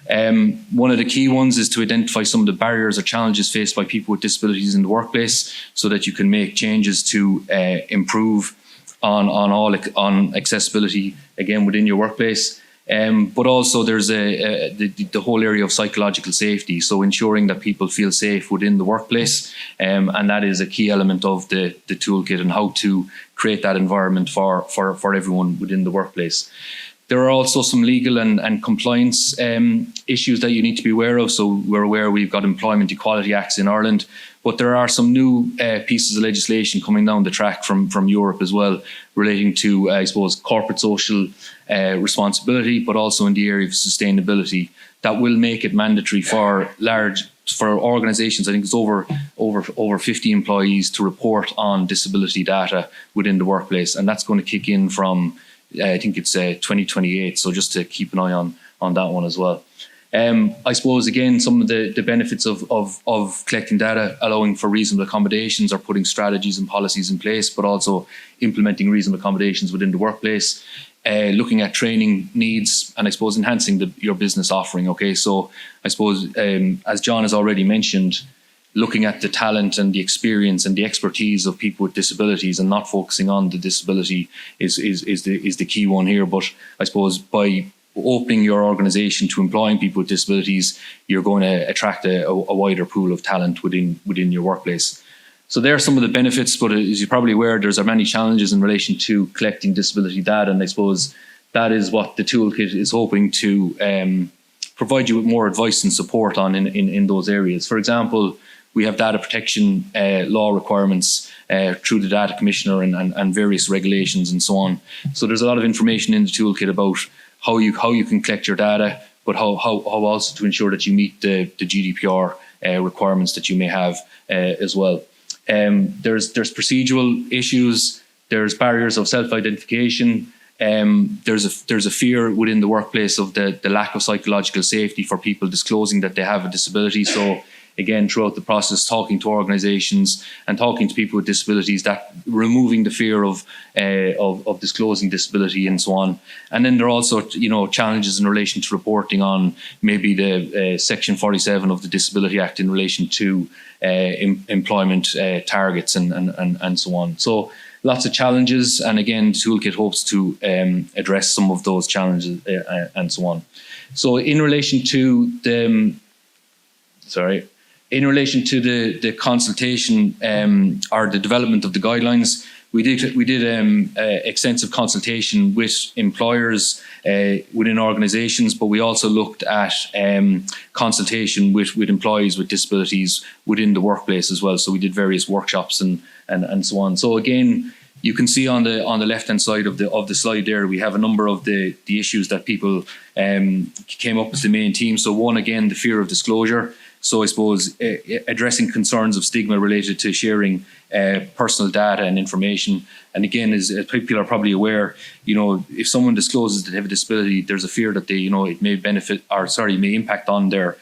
One of the key ones is to identify some of the barriers or challenges faced by people with disabilities in the workplace so that you can make changes to improve on accessibility, again, within your workplace. But also there's the whole area of psychological safety, so ensuring that people feel safe within the workplace, and that is a key element of the toolkit and how to create that environment for everyone within the workplace. There are also some legal and compliance issues that you need to be aware of. So we're aware we've got Employment Equality Acts in Ireland, but there are some new pieces of legislation coming down the track from Europe as well, relating to, I suppose, corporate social responsibility, but also in the area of sustainability, that will make it mandatory for organisations, I think it's over 50 employees, to report on disability data within the workplace, and that's going to kick in from I think it's 2028, so just to keep an eye on that one as well. I suppose, again, some of the benefits of collecting data, allowing for reasonable accommodations or putting strategies and policies in place, but also implementing reasonable accommodations within the workplace, looking at training needs, and I suppose enhancing your business offering. Okay, so I suppose, as John has already mentioned, looking at the talent and the experience and the expertise of people with disabilities and not focusing on the disability is the key one here. But I suppose by opening your organisation to employing people with disabilities, you're going to attract a wider pool of talent within your workplace. So there are some of the benefits, but as you're probably aware, there's many challenges in relation to collecting disability data, and I suppose that is what the toolkit is hoping to provide you with more advice and support on in those areas. For example, we have data protection law requirements through the Data Commissioner and various regulations and so on. So there's a lot of information in the toolkit about how you can collect your data, but how also to ensure that you meet the GDPR requirements that you may have as well. There's procedural issues. There's barriers of self-identification. There's a fear within the workplace of the lack of psychological safety for people disclosing that they have a disability. So again, throughout the process, talking to organisations and talking to people with disabilities, that removing the fear of disclosing disability and so on. And then there are also, challenges in relation to reporting on maybe the Section 47 of the Disability Act in relation to employment targets and so on. So lots of challenges, and again, the Toolkit hopes to address some of those challenges and so on. So in relation to the consultation or the development of the guidelines, we did extensive consultation with employers within organisations, but we also looked at consultation with employees with disabilities within the workplace as well. So we did various workshops and so on. So again, you can see on the left hand side of the slide there, we have a number of the issues that people came up as the main theme. So one, again, the fear of disclosure. So I suppose addressing concerns of stigma related to sharing personal data and information. And again, as people are probably aware, if someone discloses that they have a disability, there's a fear that it may impact on their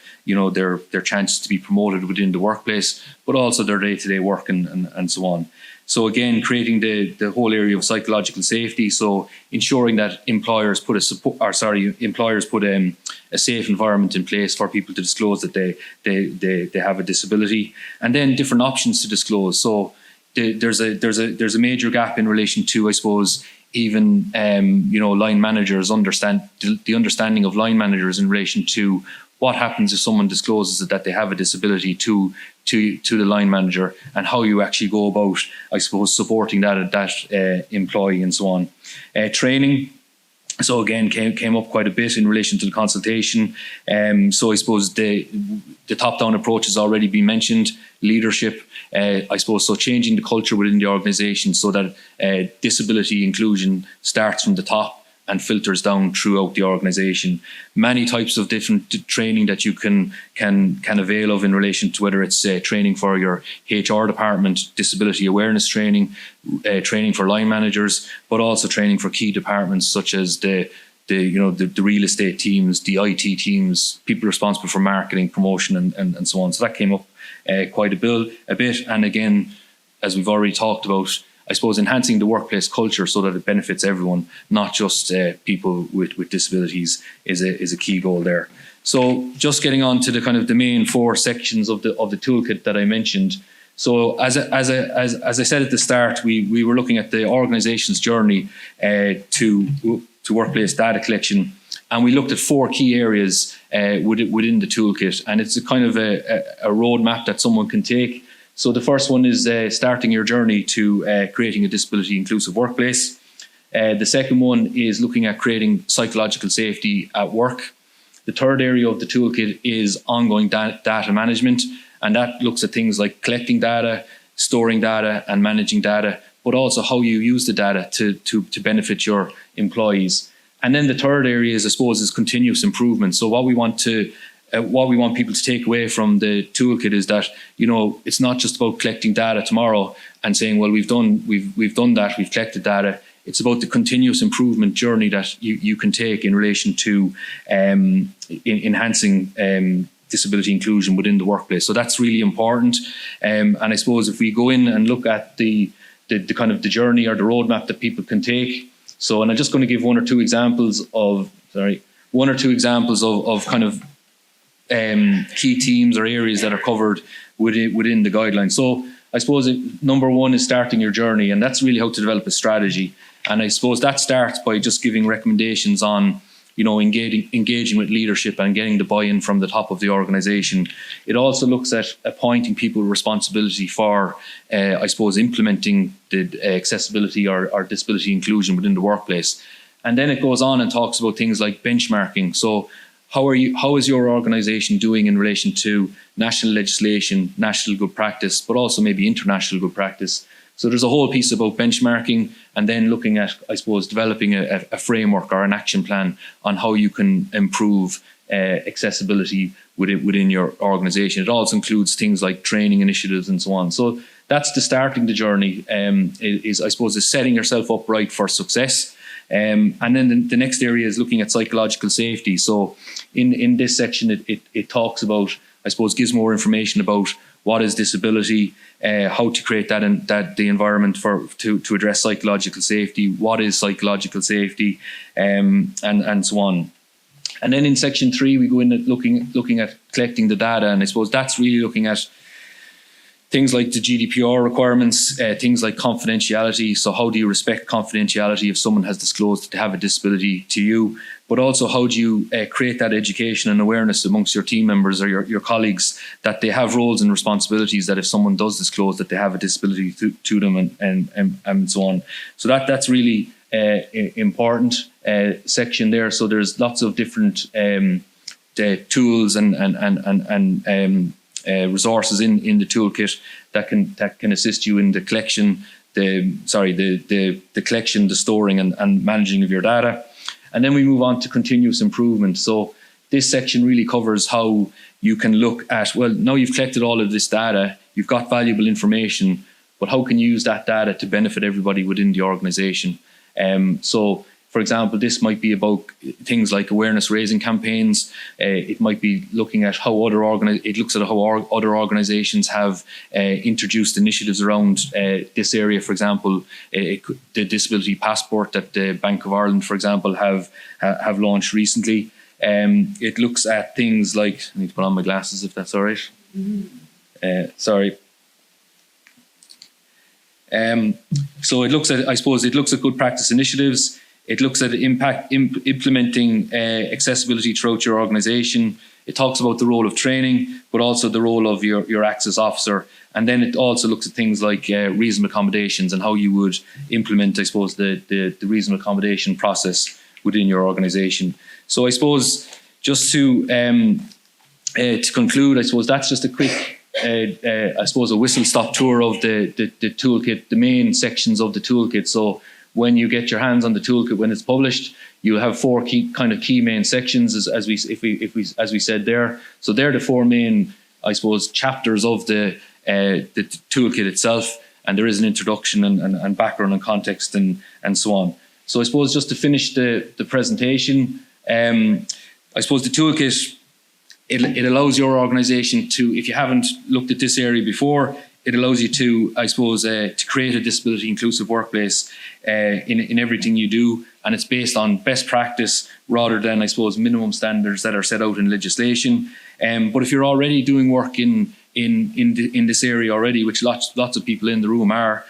chances to be promoted within the workplace, but also their day-to-day work and so on. So again, creating the whole area of psychological safety. So ensuring that employers put a safe environment in place for people to disclose that they have a disability, and then different options to disclose. So there's a major gap in relation to, I suppose, even line managers the understanding of line managers in relation to what happens if someone discloses that they have a disability to the line manager, and how you actually go about, I suppose, supporting that employee and so on. Training. So again, came up quite a bit in relation to the consultation. So I suppose the top-down approach has already been mentioned. Leadership, I suppose, so changing the culture within the organisation so that disability inclusion starts from the top and filters down throughout the organisation. Many types of different training that you can avail of in relation to whether it's training for your HR department, disability awareness training, training for line managers, but also training for key departments such as the real estate teams, the IT teams, people responsible for marketing, promotion, and so on. So that came up quite a bit. And again, as we've already talked about, I suppose enhancing the workplace culture so that it benefits everyone, not just people with disabilities, is a key goal there. So just getting on to the main 4 sections of the toolkit that I mentioned. So as I said at the start, we were looking at the organisation's journey to workplace data collection, and we looked at 4 key areas within the toolkit, and it's a kind of a roadmap that someone can take. So the first one is starting your journey to creating a disability inclusive workplace. The second one is looking at creating psychological safety at work. The third area of the toolkit is ongoing data management, and that looks at things like collecting data, storing data and managing data, but also how you use the data to benefit your employees. And then the third area is continuous improvement. So what we want people to take away from the toolkit is that, it's not just about collecting data tomorrow and saying, well, we've done that, we've collected data. It's about the continuous improvement journey that you can take in relation to enhancing disability inclusion within the workplace. So that's really important. And I suppose if we go in and look at the journey or the roadmap that people can take. So, and I'm just going to give one or two examples of key themes or areas that are covered within the guidelines. So I suppose number 1 is starting your journey, and that's really how to develop a strategy. And I suppose that starts by just giving recommendations on, engaging with leadership and getting the buy-in from the top of the organisation. It also looks at appointing people with responsibility for, implementing the accessibility or disability inclusion within the workplace. And then it goes on and talks about things like benchmarking. So how is your organisation doing in relation to national legislation, national good practice, but also maybe international good practice? So there's a whole piece about benchmarking and then looking at, I suppose, developing a framework or an action plan on how you can improve accessibility within your organisation. It also includes things like training initiatives and so on. So that's the starting the journey. Is setting yourself up right for success. And then the next area is looking at psychological safety. So in this section, it talks about, I suppose, gives more information about what is disability, how to create the environment to address psychological safety, what is psychological safety, and so on. And then in section 3, we go in at looking at collecting the data, and I suppose that's really looking at things like the GDPR requirements, things like confidentiality. So how do you respect confidentiality if someone has disclosed to have a disability to you? But also how do you create that education and awareness amongst your team members or your colleagues that they have roles and responsibilities, that if someone does disclose that they have a disability to them and so on. So that's really important section there. So there's lots of different tools and resources in the toolkit that can assist you in the collection, the collection, the storing and managing of your data. And then we move on to continuous improvement. So this section really covers how you can look at, well, now you've collected all of this data, you've got valuable information, but how can you use that data to benefit everybody within the organisation? So, for example, this might be about things like awareness raising campaigns. It might be looking at how other organisations have introduced initiatives around this area. For example, the disability passport that the Bank of Ireland, for example, have launched recently. It looks at things like, I need to put on my glasses if that's all right. Sorry. So it looks at good practice initiatives. It looks at implementing accessibility throughout your organisation. It talks about the role of training, but also the role of your access officer. And then it also looks at things like reasonable accommodations and how you would implement, I suppose, the reasonable accommodation process within your organisation. So I suppose just to conclude, I suppose that's just a quick, a whistle-stop tour of the toolkit, the main sections of the toolkit. So when you get your hands on the toolkit, when it's published, you have 4 key main sections, as we said there. So they're the 4 main, I suppose, chapters of the toolkit itself, and there is an introduction and background and context and so on. So I suppose just to finish the presentation, I suppose the toolkit, it allows your organisation to, if you haven't looked at this area before, it allows you to, I suppose, to create a disability inclusive workplace in everything you do, and it's based on best practice rather than, I suppose, minimum standards that are set out in legislation. But if you're already doing work in this area already, which lots of people in the room are,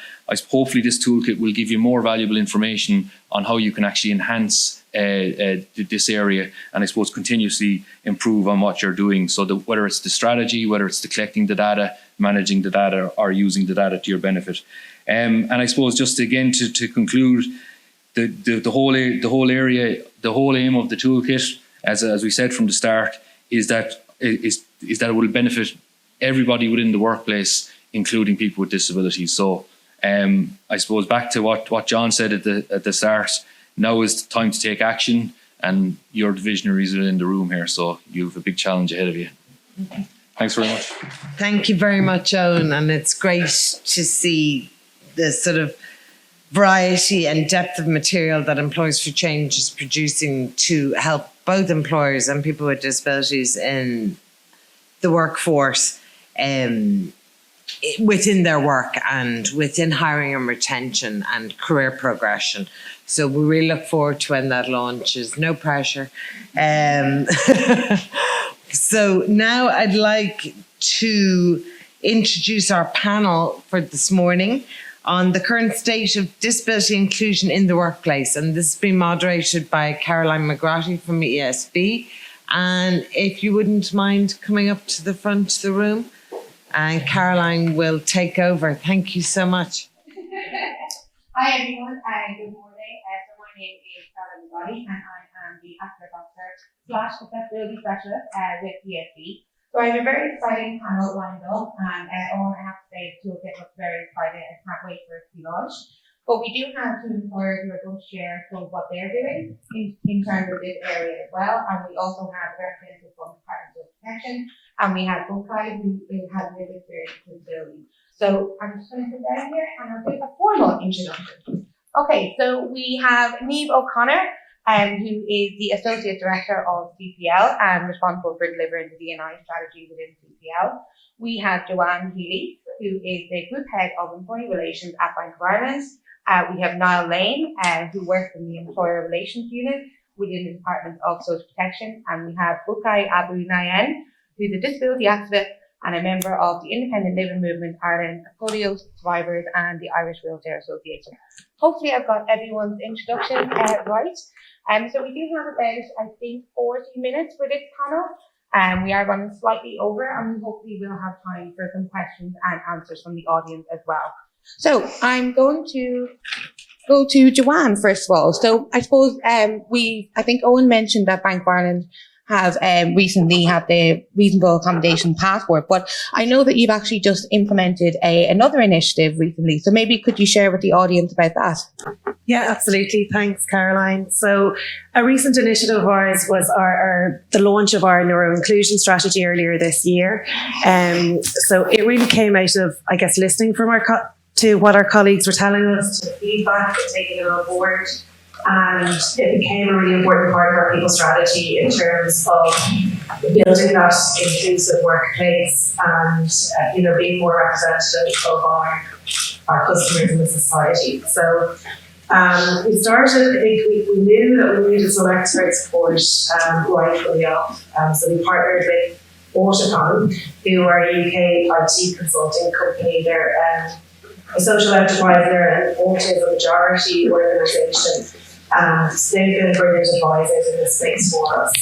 hopefully this toolkit will give you more valuable information on how you can actually enhance this area and, I suppose, continuously improve on what you're doing. So whether it's the strategy, whether it's the collecting the data, managing the data, or using the data to your benefit. And I suppose just again to conclude, the whole area, the whole aim of the toolkit, as we said from the start, is that it will benefit everybody within the workplace, including people with disabilities. So I suppose back to what John said at the start, now is the time to take action, and your visionaries are in the room here, so you have a big challenge ahead of you. Thanks very much. Thank you very much, Eoin, and it's great to see the sort of variety and depth of material that Employers for Change is producing to help both employers and people with disabilities in the workforce within their work and within hiring and retention and career progression. So we really look forward to when that launches. No pressure. So now I'd like to introduce our panel for this morning on the current state of disability inclusion in the workplace. And this has been moderated by Caroline McGrotty from ESB. And if you wouldn't mind coming up to the front of the room, and Caroline will take over. Thank you so much. Hi everyone, good morning. So my name is Caroline McGrotty and I am the Access Officer / Accessibility Specialist with ESB. So I have a very exciting panel lined up, and Eoin, I have to say, Toolkit looks very exciting. I can't wait for it to be launched. But we do have two employers who are going to share some of what they're doing in terms of this area as well. And we also have representatives from the Department of Protection, and we have Boakai, who has lived experience with disabilities. So I'm just going to sit down here and I'll do a formal introduction. Okay, so we have Niamh O'Connor, who is the Associate Director of CPL and responsible for delivering the D&I strategy within CPL. We have Joanne Healy, who is the Group Head of Employee Relations at Bank of Ireland. We have Niall Lane, who works in the Employer Relations Unit within the Department of Social Protection. And we have Boakai Niamh, who's a disability activist and a member of the Independent Living Movement Ireland, Polio Survivors and the Irish Wheelchair Association. Hopefully I've got everyone's introduction right. So we do have about, I think, 40 minutes for this panel. We are running slightly over, and hopefully we'll have time for some questions and answers from the audience as well. So I'm going to go to Joanne first of all. So I suppose I think Eoin mentioned that Bank of Ireland have recently had the reasonable accommodation passport, but I know that you've actually just implemented another initiative recently. So maybe could you share with the audience about that? Yeah, absolutely. Thanks, Caroline. So a recent initiative of ours was the launch of our neuro-inclusion strategy earlier this year. So it really came out of, I guess, listening from to what our colleagues were telling us, to feedback and taking it on board. And it became a really important part of our people strategy in terms of building that inclusive workplace and being more representative of our customers in the society. So we started, I think we knew that we needed some expert support right from the off. So we partnered with Boda, who are a UK IT consulting company. They're a social enterprise and autism majority organisation. So they've been brilliant advisors in this space for us.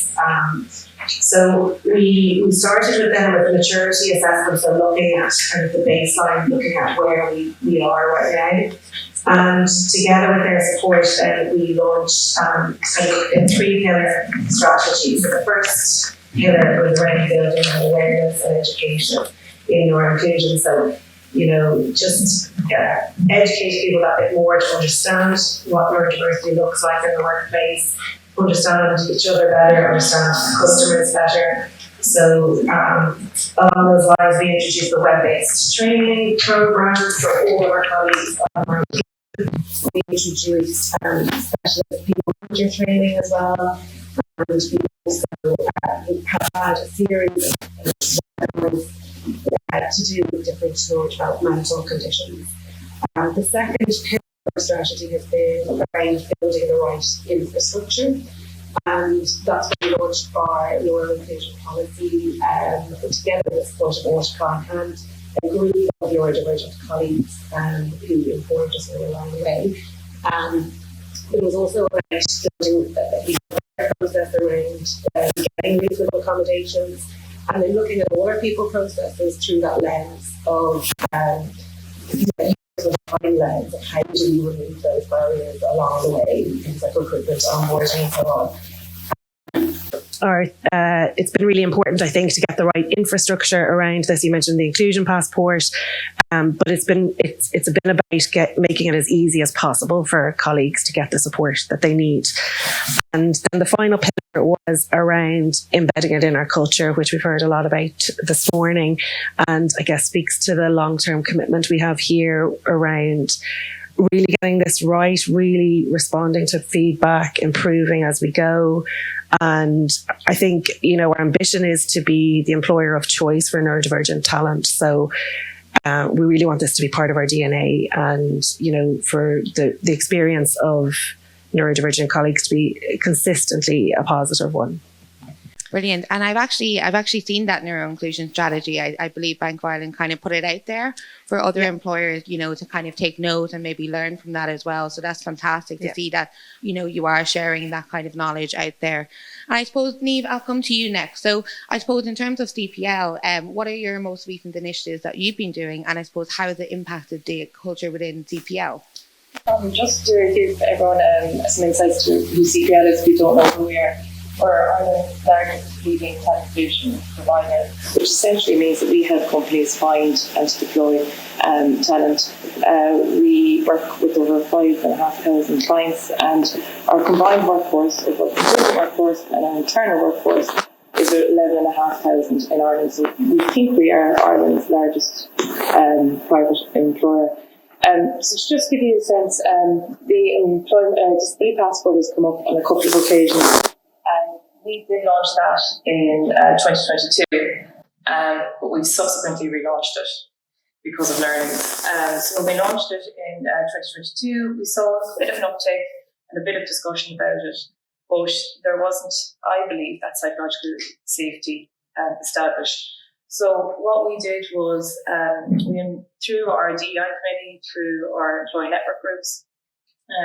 So we started with them with the maturity assessment, so looking at kind of the baseline, looking at where we are right now. And together with their support, then we launched a 3-pillar strategy. So the first pillar was around building awareness and education in neuro-inclusion. So just educate people that bit more to understand what neurodiversity looks like in the workplace, understand each other better, understand customers better. So along those lines, we introduced the web-based training programs for all of our colleagues. We introduced specialist people manager training as well. And we also have had a series of webinars to do with different neurodevelopmental conditions. The second pillar of our strategy has been around building the right infrastructure, and that's been launched by neuro-inclusion policy together with the support of Autocon and a group of neurodivergent colleagues who informed us along the way. It was also about building the process around getting reasonable accommodations, and then looking at all our people processes through that lens of lens of how do we remove those barriers along the way, things like recruitment, onboarding, and so on. It's been really important, I think, to get the right infrastructure around this. You mentioned the inclusion passport, but it's been about making it as easy as possible for colleagues to get the support that they need. And then the final pillar was around embedding it in our culture, which we've heard a lot about this morning, and I guess speaks to the long-term commitment we have here around really getting this right, really responding to feedback, improving as we go. And I think, our ambition is to be the employer of choice for neurodivergent talent. So we really want this to be part of our DNA, and, for the experience of neurodivergent colleagues to be consistently a positive one. Brilliant. And I've actually seen that neuro-inclusion strategy. I believe Bank of Ireland kind of put it out there for other employers, to kind of take note and maybe learn from that as well. So that's fantastic to see that, you are sharing that kind of knowledge out there. And I suppose, Niamh, I'll come to you next. So I suppose in terms of CPL, what are your most recent initiatives that you've been doing? And I suppose how has it impacted the culture within CPL? Just to give everyone some insights to who CPL is, if you don't know who we are. We're Ireland's largest leading talent solution provider, which essentially means that we help companies find and to deploy talent. We work with over 5,500 clients, and our combined workforce, or both contingent workforce and our internal workforce, is 11,500 in Ireland. So we think we are Ireland's largest private employer. So to just give you a sense, the disability passport has come up on a couple of occasions, and we did launch that in 2022, but we've subsequently relaunched it because of learnings. So when we launched it in 2022, we saw a bit of an uptake and a bit of discussion about it, but there wasn't, I believe, that psychological safety established. So what we did was, through our DEI committee, through our employee network groups,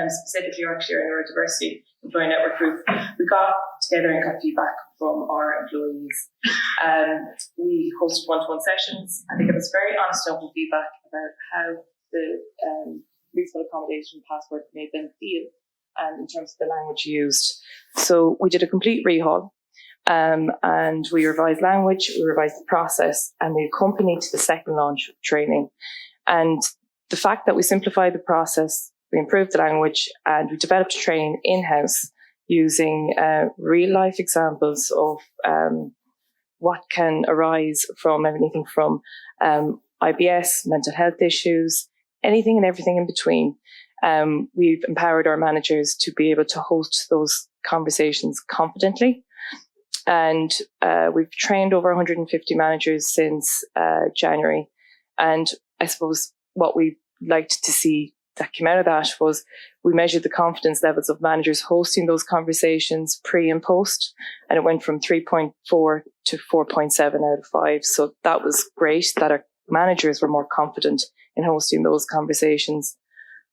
specifically actually our neurodiversity employee network group, we got together and got feedback from our employees. We hosted one-to-one sessions. I think it was very honest and open feedback about how the reasonable accommodation passport made them feel in terms of the language used. So we did a complete rehaul. And we revised language, we revised the process, and we accompanied the second launch of training. And the fact that we simplified the process, we improved the language, and we developed training in-house using real-life examples of what can arise from anything from IBS, mental health issues, anything and everything in between. We've empowered our managers to be able to host those conversations confidently. And we've trained over 150 managers since January. And I suppose what we liked to see that came out of that was we measured the confidence levels of managers hosting those conversations pre and post. And it went from 3.4 to 4.7 out of 5. So that was great that our managers were more confident in hosting those conversations.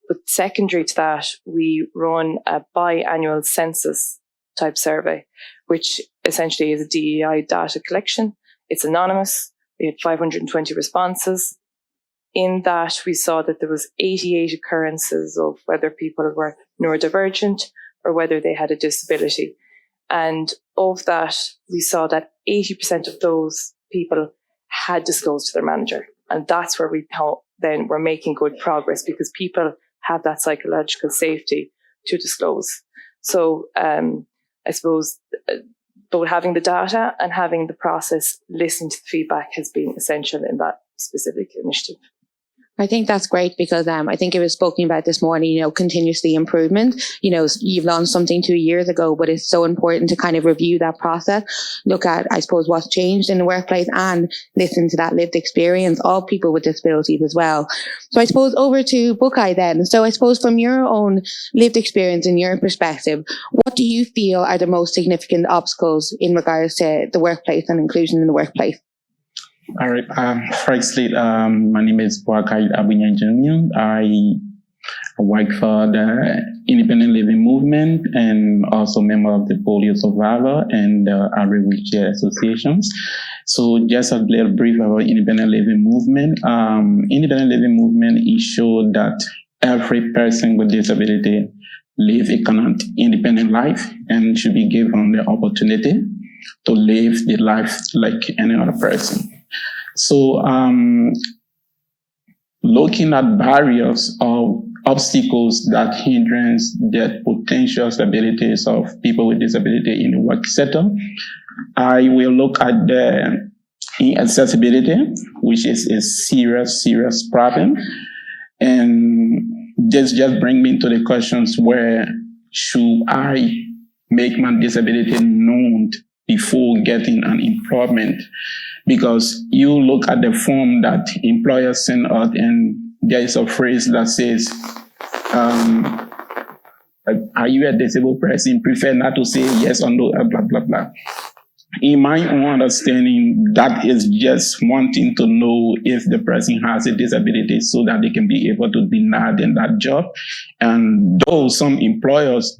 But secondary to that, we run a biannual census type survey, which essentially is a DEI data collection. It's anonymous. We had 520 responses. In that, we saw that there was 88 occurrences of whether people were neurodivergent or whether they had a disability. And of that, we saw that 80% of those people had disclosed to their manager. And that's where we thought then we're making good progress, because people have that psychological safety to disclose. So I suppose both having the data and having the process listen to the feedback has been essential in that specific initiative. I think that's great, because I think it was spoken about this morning, continuously improvement. You've launched something 2 years ago, but it's so important to kind of review that process, look at, I suppose, what's changed in the workplace, and listen to that lived experience of people with disabilities as well. So I suppose over to Boakai then. So I suppose from your own lived experience and your perspective, what do you feel are the most significant obstacles in regards to the workplace and inclusion in the workplace? All right. Firstly, my name is Boakai. I work for the Independent Living Movement and also member of the Polio Survivor and the Array Wheelchair Associations. So just a little brief about Independent Living Movement. Independent Living Movement ensured that every person with disability live a independent life and should be given the opportunity to live the life like any other person. So looking at barriers or obstacles that hindrance the potential stabilities of people with disability in the work sector, I will look at the inaccessibility, which is a serious problem. And this just brings me to the questions: where should I make my disability known before getting an employment? Because you look at the form that employers send out, and there is a phrase that says, are you a disabled person? Prefer not to say yes or no, blah, blah, blah. In my own understanding, that is just wanting to know if the person has a disability so that they can be able to be denied in that job. And though some employers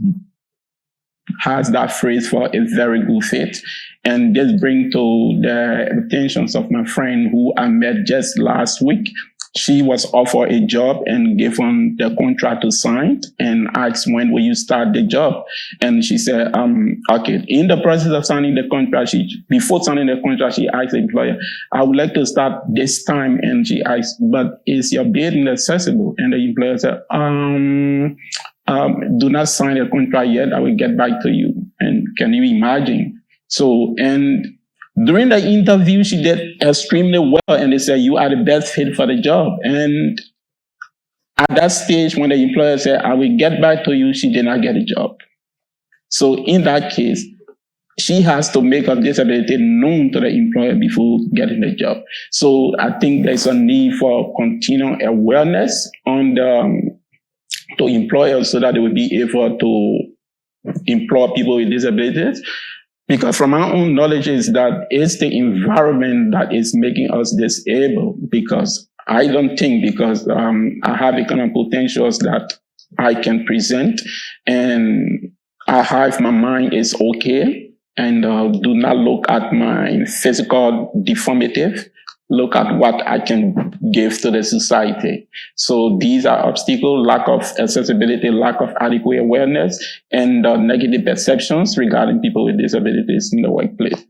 has that phrase for a very good fit. And this brings to the attentions of my friend who I met just last week. she was offered a job and given the contract to sign and asked, when will you start the job? And she said, okay. In the process of signing the contract, before signing the contract, she asked the employer, I would like to start this time. And she asked, but is your building accessible? And the employer said, do not sign the contract yet. I will get back to you. And can you imagine? So, and during the interview, she did extremely well, and they said, you are the best fit for the job. And at that stage, when the employer said, I will get back to you, she did not get a job. So in that case, she has to make her disability known to the employer before getting the job. So I think there's a need for continual awareness on to employers so that they will be able to employ people with disabilities. Because from our own knowledge is that it's the environment that is making us disabled. Because I don't think, because I have economic potentials that I can present, and I have my mind is okay, and do not look at my physical deformity, look at what I can give to the society. So these are obstacles: lack of accessibility, lack of adequate awareness, and negative perceptions regarding people with disabilities in the workplace.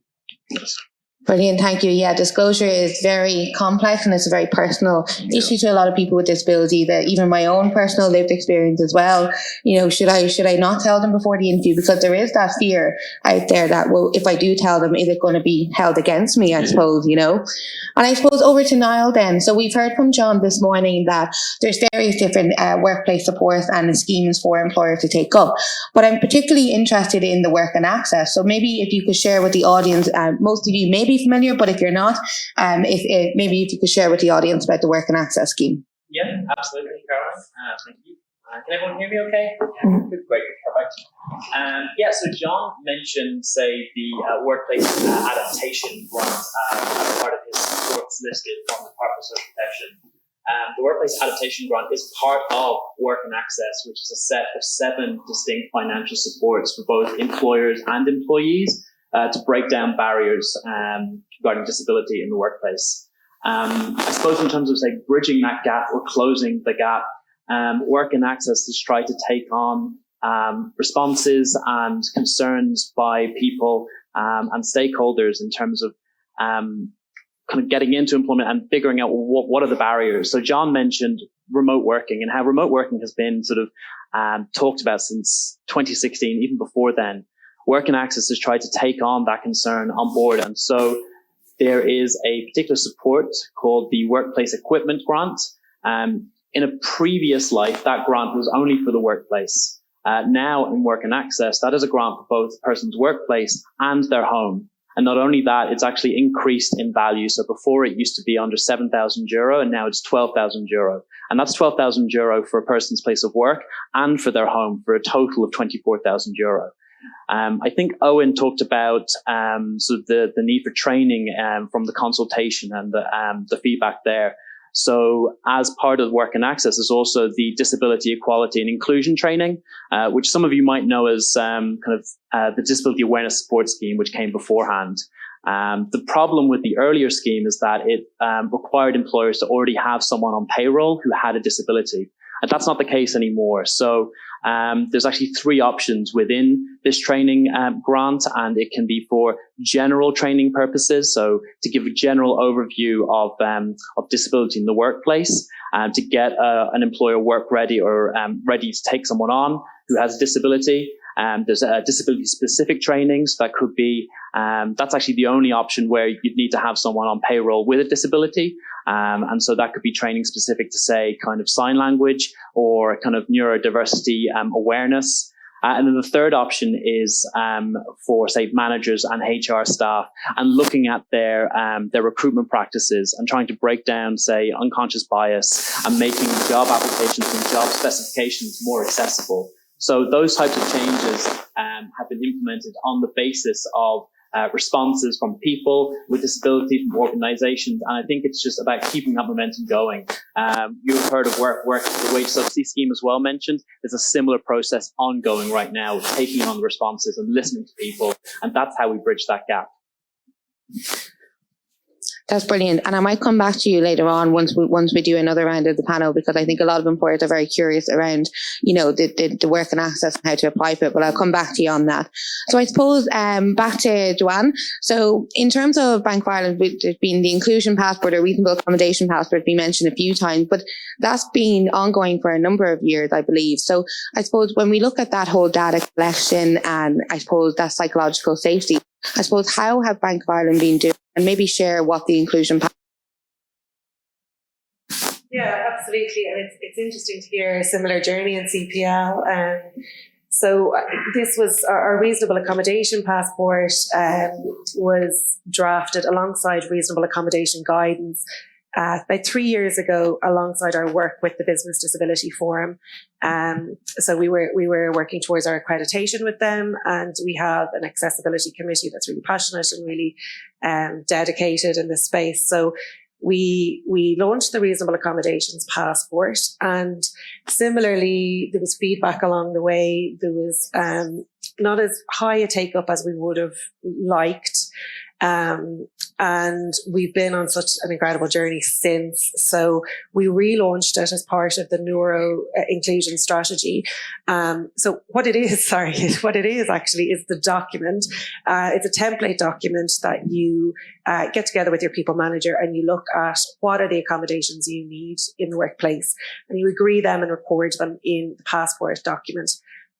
Yes. Brilliant, thank you. Yeah, disclosure is very complex and it's a very personal issue to a lot of people with disability, that even my own personal lived experience as well. You know, should I not tell them before the interview? Because there is that fear out there that, well, if I do tell them, is it going to be held against me, I suppose, you know? And I suppose over to Niall then. So we've heard from John this morning that there's various different workplace supports and schemes for employers to take up. But I'm particularly interested in the work and access. So maybe if you could share with the audience, most of you may be familiar, but if you're not, maybe if you could share with the audience about the work and access scheme. Yeah, absolutely, Caroline. Thank you. Can everyone hear me okay? Good, great, perfect. So John mentioned, say, the workplace adaptation grant as part of his supports listed from the Department of Social Protection. The workplace adaptation grant is part of work and access, which is a set of 7 distinct financial supports for both employers and employees to break down barriers regarding disability in the workplace. I suppose in terms of, say, bridging that gap or closing the gap, work and access has tried to take on responses and concerns by people and stakeholders in terms of kind of getting into employment and figuring out what are the barriers. So John mentioned remote working and how remote working has been sort of talked about since 2016, even before then. Work and Access has tried to take on that concern on board. And so there is a particular support called the Workplace Equipment Grant. In a previous life, that grant was only for the workplace. Now in Work and Access, that is a grant for both a person's workplace and their home. And not only that, it's actually increased in value. So before it used to be under €7,000 and now it's €12,000. And that's €12,000 for a person's place of work and for their home for a total of €24,000. I think Eoin talked about sort of the need for training from the consultation and the feedback there. So as part of Work and Access is also the Disability Equality and Inclusion Training, which some of you might know as the Disability Awareness Support Scheme, which came beforehand. The problem with the earlier scheme is that it required employers to already have someone on payroll who had a disability. And that's not the case anymore. So there's actually 3 options within this training grant, and it can be for general training purposes. So to give a general overview of disability in the workplace, to get an employer work ready or ready to take someone on who has a disability. There's disability specific trainings that could be, that's actually the only option where you'd need to have someone on payroll with a disability. And so that could be training specific to, say, kind of sign language or kind of neurodiversity awareness. And then the third option is for, say, managers and HR staff, and looking at their recruitment practices and trying to break down, say, unconscious bias and making job applications and job specifications more accessible. So those types of changes have been implemented on the basis of responses from people with disability, from organizations. And I think it's just about keeping that momentum going. You've heard of work, the wage subsidy scheme as well mentioned. There's a similar process ongoing right now, taking on the responses and listening to people. And that's how we bridge that gap. That's brilliant. And I might come back to you later on once we do another round of the panel, because I think a lot of employers are very curious around, the work and access and how to apply for it. But I'll come back to you on that. So I suppose back to Joanne. So in terms of Bank of Ireland, there's been the inclusion passport or reasonable accommodation passport being mentioned a few times, but that's been ongoing for a number of years, I believe. So I suppose when we look at that whole data collection and I suppose that psychological safety, I suppose how have Bank of Ireland been doing, and maybe share what the inclusion. Yeah, absolutely, and it's interesting to hear a similar journey in CPL. So this was our reasonable accommodation passport was drafted alongside reasonable accommodation guidance about 3 years ago, alongside our work with the Business Disability Forum. So we were working towards our accreditation with them, and we have an accessibility committee that's really passionate and really dedicated in this space. So we launched the reasonable accommodations passport, and similarly there was feedback along the way. There was not as high a take up as we would have liked. And we've been on such an incredible journey since. So we relaunched it as part of the neuro inclusion strategy. So what it is actually is the document. It's a template document that you get together with your people manager and you look at what are the accommodations you need in the workplace, and you agree them and record them in the passport document.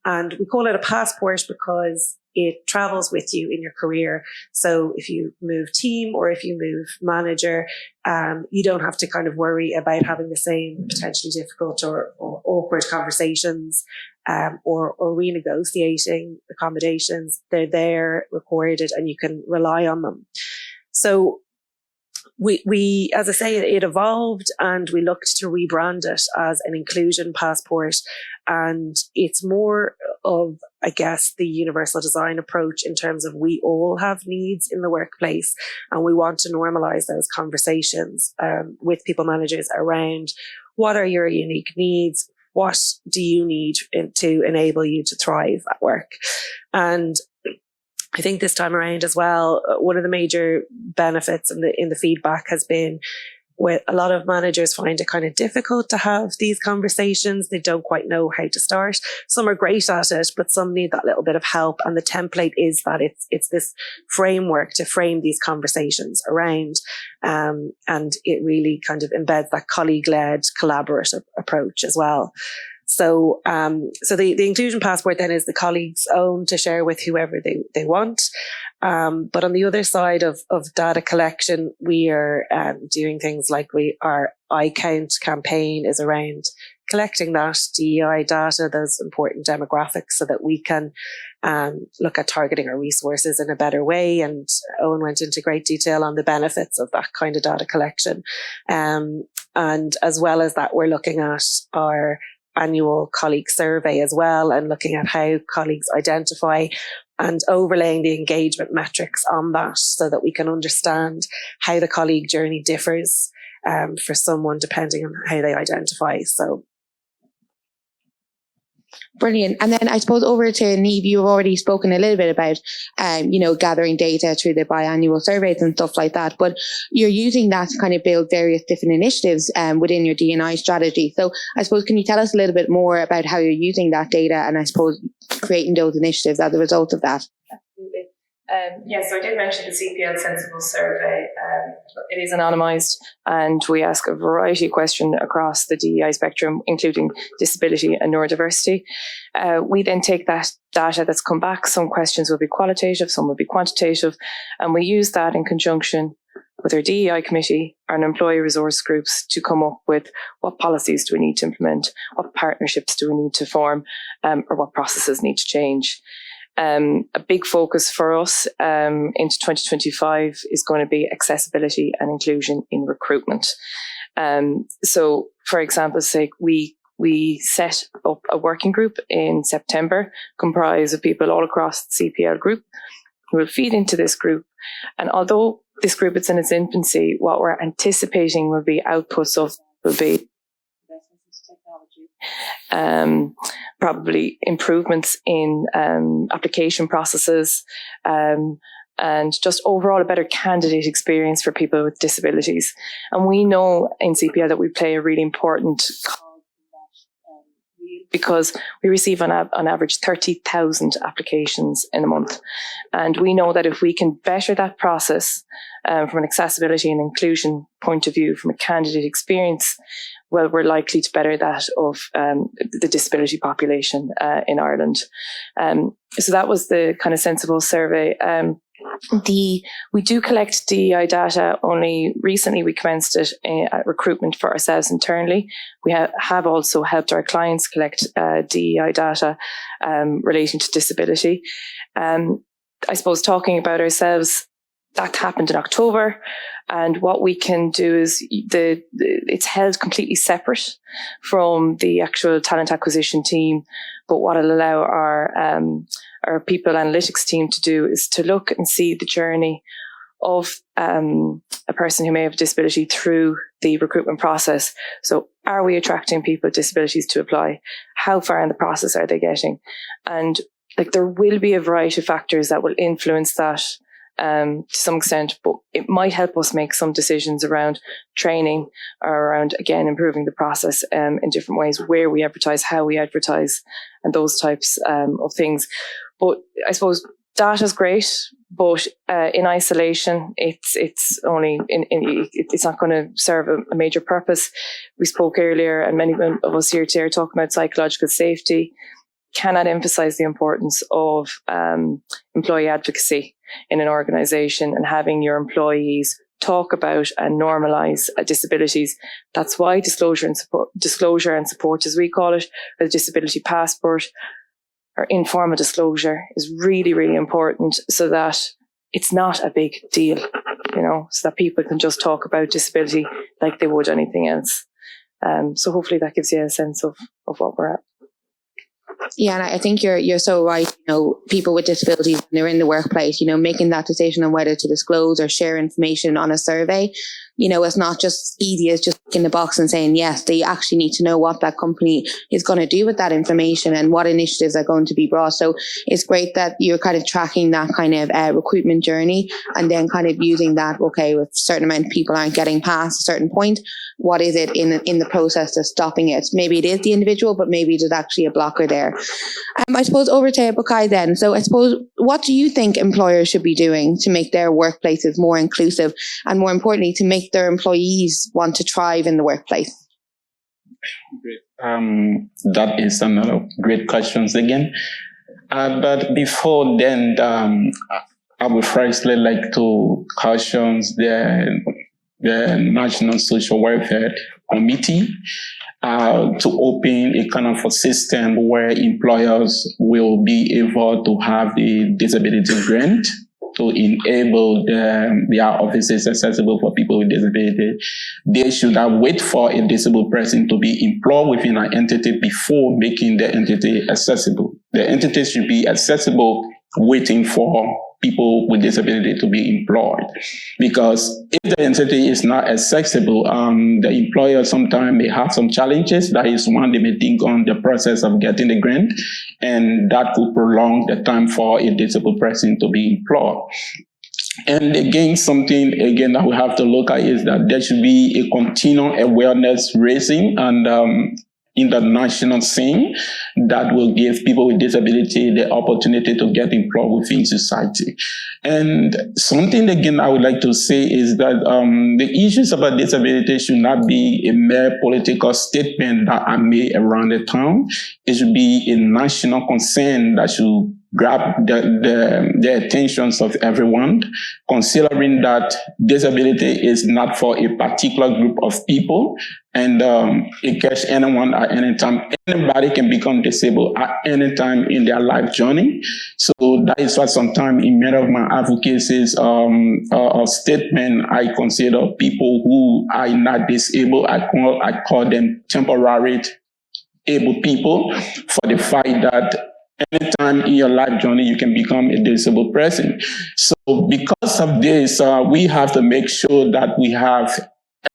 And we call it a passport because it travels with you in your career. So if you move team or if you move manager, you don't have to kind of worry about having the same potentially difficult or awkward conversations, or renegotiating accommodations. They're there, recorded, and you can rely on them. So we, as I say, it evolved, and we looked to rebrand it as an inclusion passport. And it's more of, I guess, the universal design approach in terms of we all have needs in the workplace, and we want to normalize those conversations with people managers around what are your unique needs, what do you need to enable you to thrive at work. And I think this time around as well, one of the major benefits in the feedback has been with a lot of managers find it kind of difficult to have these conversations. They don't quite know how to start. Some are great at it, but some need that little bit of help. And the template is that it's this framework to frame these conversations around. And it really kind of embeds that colleague-led collaborative approach as well. So, the inclusion passport then is the colleagues' own to share with whoever they want. But on the other side of data collection, we are doing things like our I Count campaign is around collecting that DEI data, those important demographics, so that we can look at targeting our resources in a better way. And Eoin went into great detail on the benefits of that kind of data collection. And as well as that, we're looking at our annual colleague survey as well, and looking at how colleagues identify and overlaying the engagement metrics on that, so that we can understand how the colleague journey differs for someone depending on how they identify. So brilliant. And then I suppose over to Niamh, you've already spoken a little bit about, gathering data through the biannual surveys and stuff like that, but you're using that to kind of build various different initiatives within your D&I strategy. So I suppose, can you tell us a little bit more about how you're using that data and I suppose creating those initiatives as a result of that? Absolutely. So I did mention the CPL Sensible survey. It is anonymised, and we ask a variety of questions across the DEI spectrum, including disability and neurodiversity. We then take that data that's come back. Some questions will be qualitative, some will be quantitative, and we use that in conjunction with our DEI committee and employee resource groups to come up with what policies do we need to implement, what partnerships do we need to form, or what processes need to change. A big focus for us into 2025 is going to be accessibility and inclusion in recruitment. So, for example's sake, we set up a working group in September, comprised of people all across the CPL group, who will feed into this group. And although this group is in its infancy, what we're anticipating will be outputs of will be probably improvements in application processes, and just overall a better candidate experience for people with disabilities. And we know in CPL that we play a really important cause because we receive on average 30,000 applications in a month. And we know that if we can better that process from an accessibility and inclusion point of view, from a candidate experience, well, we're likely to better that of the disability population in Ireland. So that was the kind of sensible survey. We do collect DEI data. Only recently we commenced it at recruitment for ourselves internally. We have also helped our clients collect DEI data relating to disability. I suppose talking about ourselves, that happened in October, and what we can do is it's held completely separate from the actual talent acquisition team. But what it'll allow our people analytics team to do is to look and see the journey of a person who may have a disability through the recruitment process. So are we attracting people with disabilities to apply? How far in the process are they getting? And there will be a variety of factors that will influence that to some extent, but it might help us make some decisions around training or around, again, improving the process in different ways, where we advertise, how we advertise, and those types of things. But I suppose data's great, but in isolation, it's only it's not going to serve a major purpose. We spoke earlier, and many of us here today are talking about psychological safety. Cannot emphasize the importance of employee advocacy in an organisation and having your employees talk about and normalise disabilities. That's why disclosure and support, as we call it, or the disability passport, or informal disclosure, is really, really important, so that it's not a big deal, so that people can just talk about disability like they would anything else. So hopefully that gives you a sense of what we're at. Yeah, and I think you're so right. People with disabilities, when they're in the workplace, making that decision on whether to disclose or share information on a survey, it's not just easy as just ticking the box and saying yes. They actually need to know what that company is going to do with that information and what initiatives are going to be brought. So it's great that you're kind of tracking that kind of recruitment journey, and then kind of using that, okay, with a certain amount of people aren't getting past a certain point, what is it in the process of stopping it? Maybe it is the individual, but maybe there's actually a blocker there. I suppose over to Boakai then. So I suppose, what do you think employers should be doing to make their workplaces more inclusive, and more importantly, to make their employees want to thrive in the workplace? Great. That is another great questions again. But before then, I would firstly like to caution the National Social Welfare Committee to open a kind of a system where employers will be able to have the disability grant to enable their offices accessible for people with disability. They should have wait for a disabled person to be employed within an entity before making the entity accessible. The entity should be accessible waiting for people with disability to be employed. Because if the entity is not accessible, the employer sometimes may have some challenges. That is one, they may think on the process of getting the grant, and that could prolong the time for a disabled person to be employed. And again, something that we have to look at is that there should be a continual awareness raising and in the national scene that will give people with disability the opportunity to get employed within society. And something again I would like to say is that the issues about disability should not be a mere political statement that are made around the town. It should be a national concern that should grab the attentions of everyone, considering that disability is not for a particular group of people, and it catches anyone at any time. Anybody can become disabled at any time in their life journey. So that is why sometimes in many of my advocacies or statement, I consider people who are not disabled, I call them temporary able people, for the fact that anytime in your life journey, you can become a disabled person. So because of this, we have to make sure that we have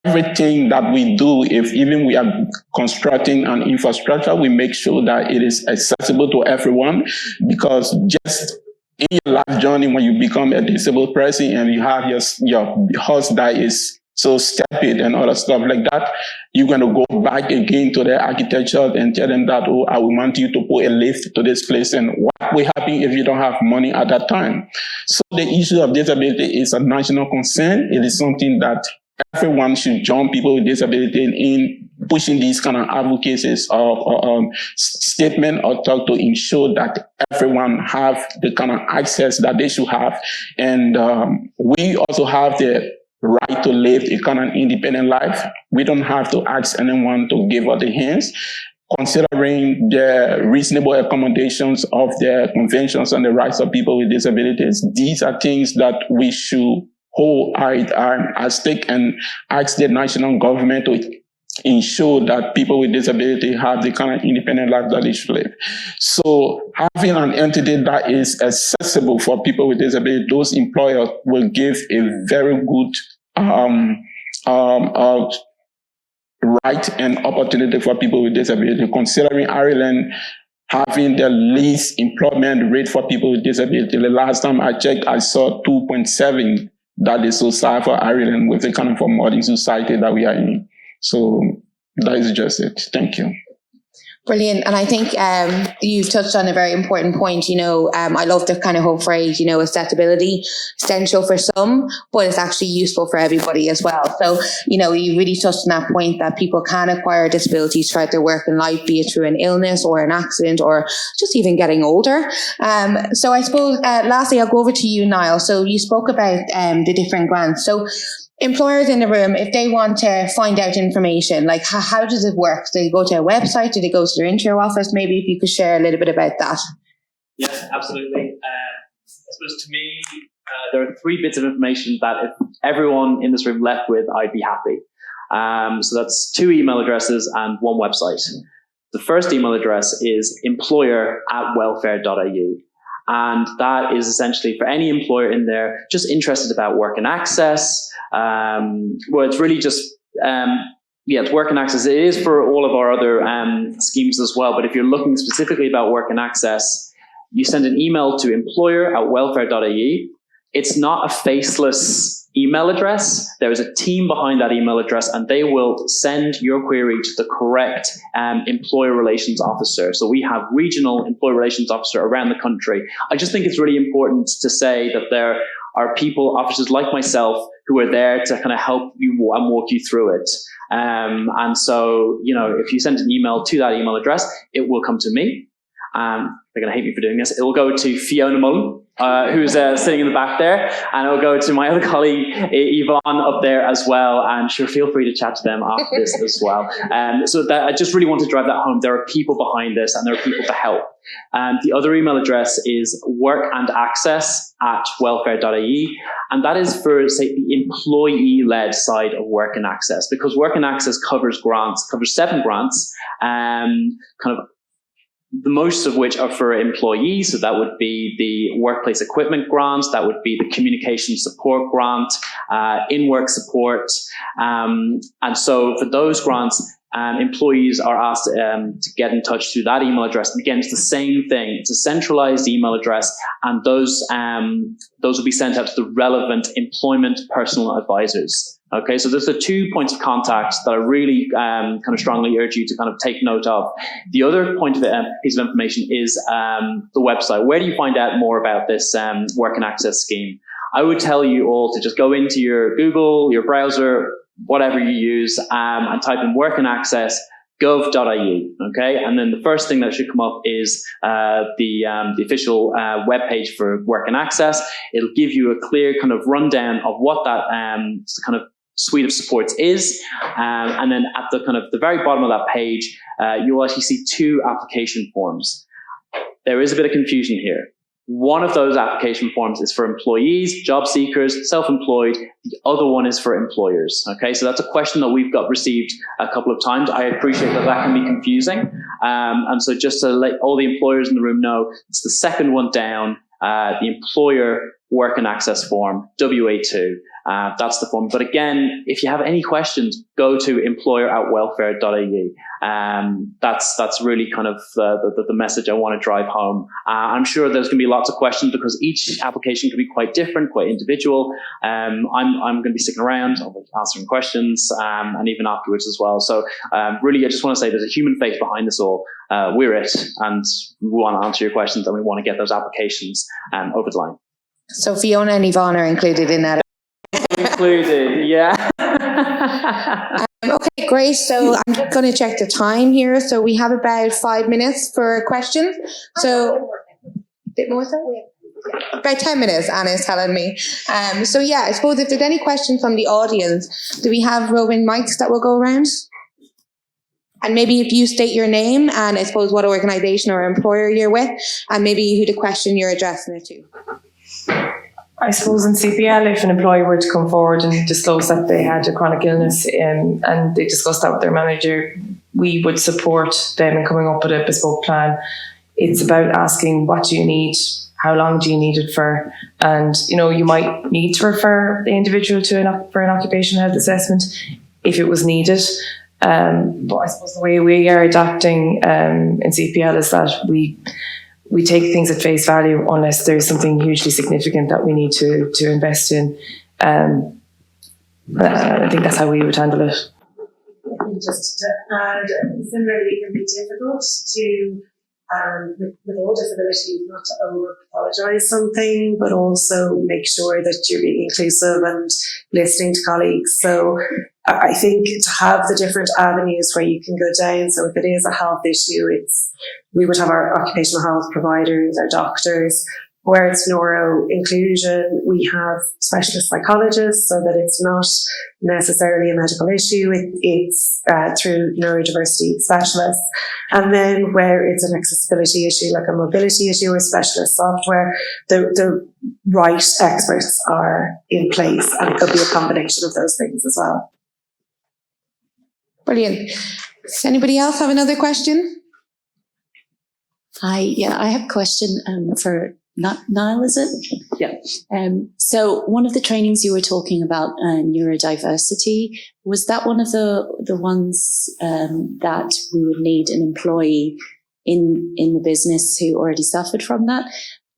everything that we do. If even we are constructing an infrastructure, we make sure that it is accessible to everyone, because just in your life journey, when you become a disabled person and you have your horse that is so stupid and all that stuff like that, you're going to go back again to the architecture and tell them that, oh, I want you to put a lift to this place. And what will happen if you don't have money at that time? So the issue of disability is a national concern. It is something that everyone should join people with disability in pushing these kind of advocacies or statement or talk to ensure that everyone have the kind of access that they should have. And we also have the right to live a kind of independent life. We don't have to ask anyone to give us the hands. Considering the reasonable accommodations of the conventions on the rights of people with disabilities, these are things that we should hold at stake and ask the national government to ensure that people with disability have the kind of independent life that they should live. So having an entity that is accessible for people with disability, those employers will give a very good right and opportunity for people with disability. Considering Ireland having the least employment rate for people with disability, the last time I checked, I saw 2.7. That is so sad for Ireland with the kind of modern society that we are in. So that is just it. Thank you. Brilliant. And I think you've touched on a very important point. I love the kind of whole phrase, accessibility, essential for some, but it's actually useful for everybody as well. So, you really touched on that point that people can acquire disabilities throughout their work and life, be it through an illness or an accident or just even getting older. So I suppose, lastly, I'll go over to you, Niall. So you spoke about the different grants. So employers in the room, if they want to find out information, like how does it work? Do they go to a website? Do they go to their intro office? Maybe if you could share a little bit about that. Yes, absolutely. I suppose to me, there are 3 bits of information that if everyone in this room left with, I'd be happy. So that's 2 email addresses and 1 website. The first email address is employer@welfare.ie. And that is essentially for any employer in there just interested about work and access. Well, it's really just, it's work and access. It is for all of our other schemes as well. But if you're looking specifically about work and access, you send an email to employer@welfare.ie. It's not a faceless email address. There is a team behind that email address, and they will send your query to the correct employer relations officer. So we have regional employer relations officer around the country. I just think it's really important to say that there are people, officers like myself, who are there to kind of help you and walk you through it. And so, if you send an email to that email address, it will come to me. They're going to hate me for doing this. It will go to Fiona Mullen, who's sitting in the back there, and it will go to my other colleague, Yvonne, up there as well. And sure, feel free to chat to them after this as well. So that I just really want to drive that home. There are people behind this, and there are people to help. The other email address is workandaccess@welfare.ie, and that is for, say, the employee-led side of work and access, because work and access covers 7 grants, kind of the most of which are for employees. So that would be the workplace equipment grant, that would be the communication support grant, in-work support. And so for those grants, employees are asked to get in touch through that email address. And again, it's the same thing. It's a centralized email address, and those will be sent out to the relevant employment personal advisors. Okay, so there's the 2 points of contact that I really kind of strongly urge you to kind of take note of. The other piece of information is the website. Where do you find out more about this work and access scheme? I would tell you all to just go into your Google, your browser, whatever you use, and type in work and access gov.ie, okay? And then the first thing that should come up is the official webpage for work and access. It'll give you a clear kind of rundown of what that kind of suite of supports is. And then at the kind of the very bottom of that page, you'll actually see 2 application forms. There is a bit of confusion here. One of those application forms is for employees, job seekers, self-employed. The other one is for employers. Okay, so that's a question that we've got received a couple of times. I appreciate that can be confusing. And so just to let all the employers in the room know, it's the second one down, the employer work and access form, WA2. That's the form. But again, if you have any questions, go to employer@welfare.ie. That's really kind of the message I want to drive home. I'm sure there's going to be lots of questions because each application can be quite different, quite individual. I'm going to be sticking around. I'll be answering questions and even afterwards as well. So really, I just want to say there's a human face behind this all. We're it, and we want to answer your questions, and we want to get those applications over the line. So Fiona and Yvonne are included in that. Included, yeah. Okay, great. So I'm just going to check the time here. So we have about 5 minutes for questions. So a bit more, so about 10 minutes, Anna's telling me. So yeah, I suppose if there's any questions from the audience, do we have roving mics that will go around? And maybe if you state your name and I suppose what organisation or employer you're with, and maybe who the question you're addressing it to. I suppose in CPL, if an employee were to come forward and disclose that they had a chronic illness and they discussed that with their manager, we would support them in coming up with a bespoke plan. It's about asking, what do you need? How long do you need it for? And, you might need to refer the individual for an occupational health assessment if it was needed. But I suppose the way we are adapting in CPL is that we take things at face value unless there's something hugely significant that we need to invest in. I think that's how we would handle it. I think just to add, similarly, it can be difficult to, with all disabilities, not to over-pathologise something, but also make sure that you're being inclusive and listening to colleagues. So I think to have the different avenues where you can go down. So if it is a health issue, we would have our occupational health providers, our doctors. Where it's neuro inclusion, we have specialist psychologists, so that it's not necessarily a medical issue. It's through neurodiversity specialists. And then where it's an accessibility issue, like a mobility issue or specialist software, the right experts are in place, and it could be a combination of those things as well. Brilliant. Does anybody else have another question? I have a question for Niall, is it? Yeah. So one of the trainings you were talking about, neurodiversity, was that one of the ones that we would need an employee in the business who already suffered from that?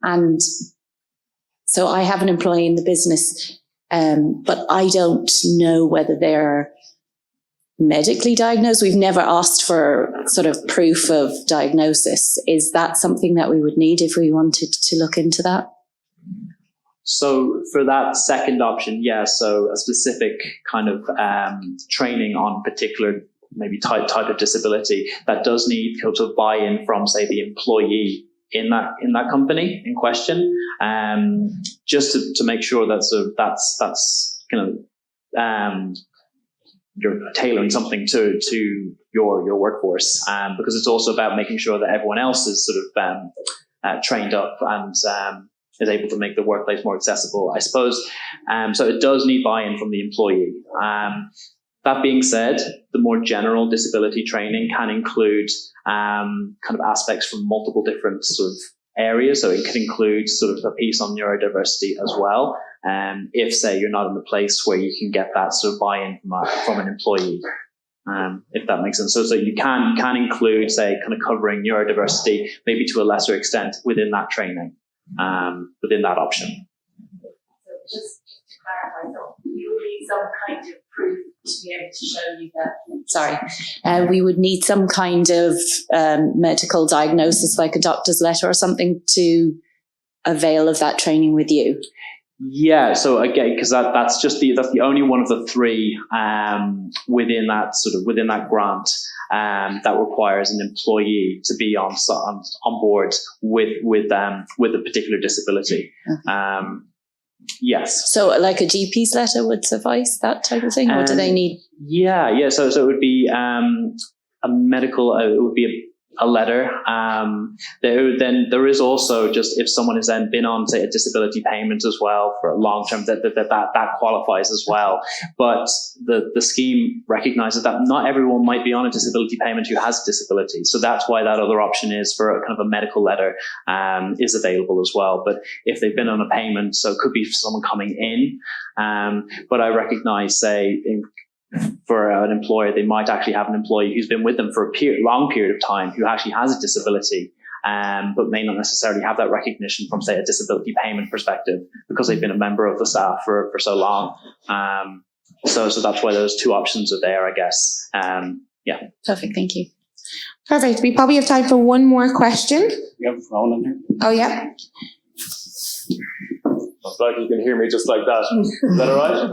And so I have an employee in the business, but I don't know whether they're medically diagnosed. We've never asked for sort of proof of diagnosis. Is that something that we would need if we wanted to look into that? So for that second option, yeah, so a specific kind of training on particular maybe type of disability that does need sort of buy-in from, say, the employee in that company in question, just to make sure that that's kind of you're tailoring something to your workforce, because it's also about making sure that everyone else is sort of trained up and is able to make the workplace more accessible, I suppose. So it does need buy-in from the employee. That being said, the more general disability training can include kind of aspects from multiple different sort of areas. So it could include sort of a piece on neurodiversity as well. If, say, you're not in the place where you can get that sort of buy-in from an employee, if that makes sense. So you can include, say, kind of covering neurodiversity, maybe to a lesser extent within that training, within that option. So just to clarify, so you would need some kind of proof to be able to show you that. We would need some kind of medical diagnosis, like a doctor's letter or something, to avail of that training with you. Yeah, so again, because that's the only one of the three within that grant that requires an employee to be on board with a particular disability. Yes. So like a GP's letter would suffice, that type of thing, or do they need? Yeah. So it would be a medical. It would be a letter. There is also just if someone has then been on, say, a disability payment as well for a long term, that qualifies as well. But the scheme recognises that not everyone might be on a disability payment who has a disability. So that's why that other option is for a kind of a medical letter is available as well. But if they've been on a payment, so it could be for someone coming in. But I recognise, say, for an employer, they might actually have an employee who's been with them for a long period of time who actually has a disability, but may not necessarily have that recognition from, say, a disability payment perspective because they've been a member of the staff for so long. So that's why those two options are there, I guess. Yeah. Perfect. Thank you. Perfect. We probably have time for one more question. We have a phone in here. Oh, yeah. I'm glad you can hear me just like that. Is that all right?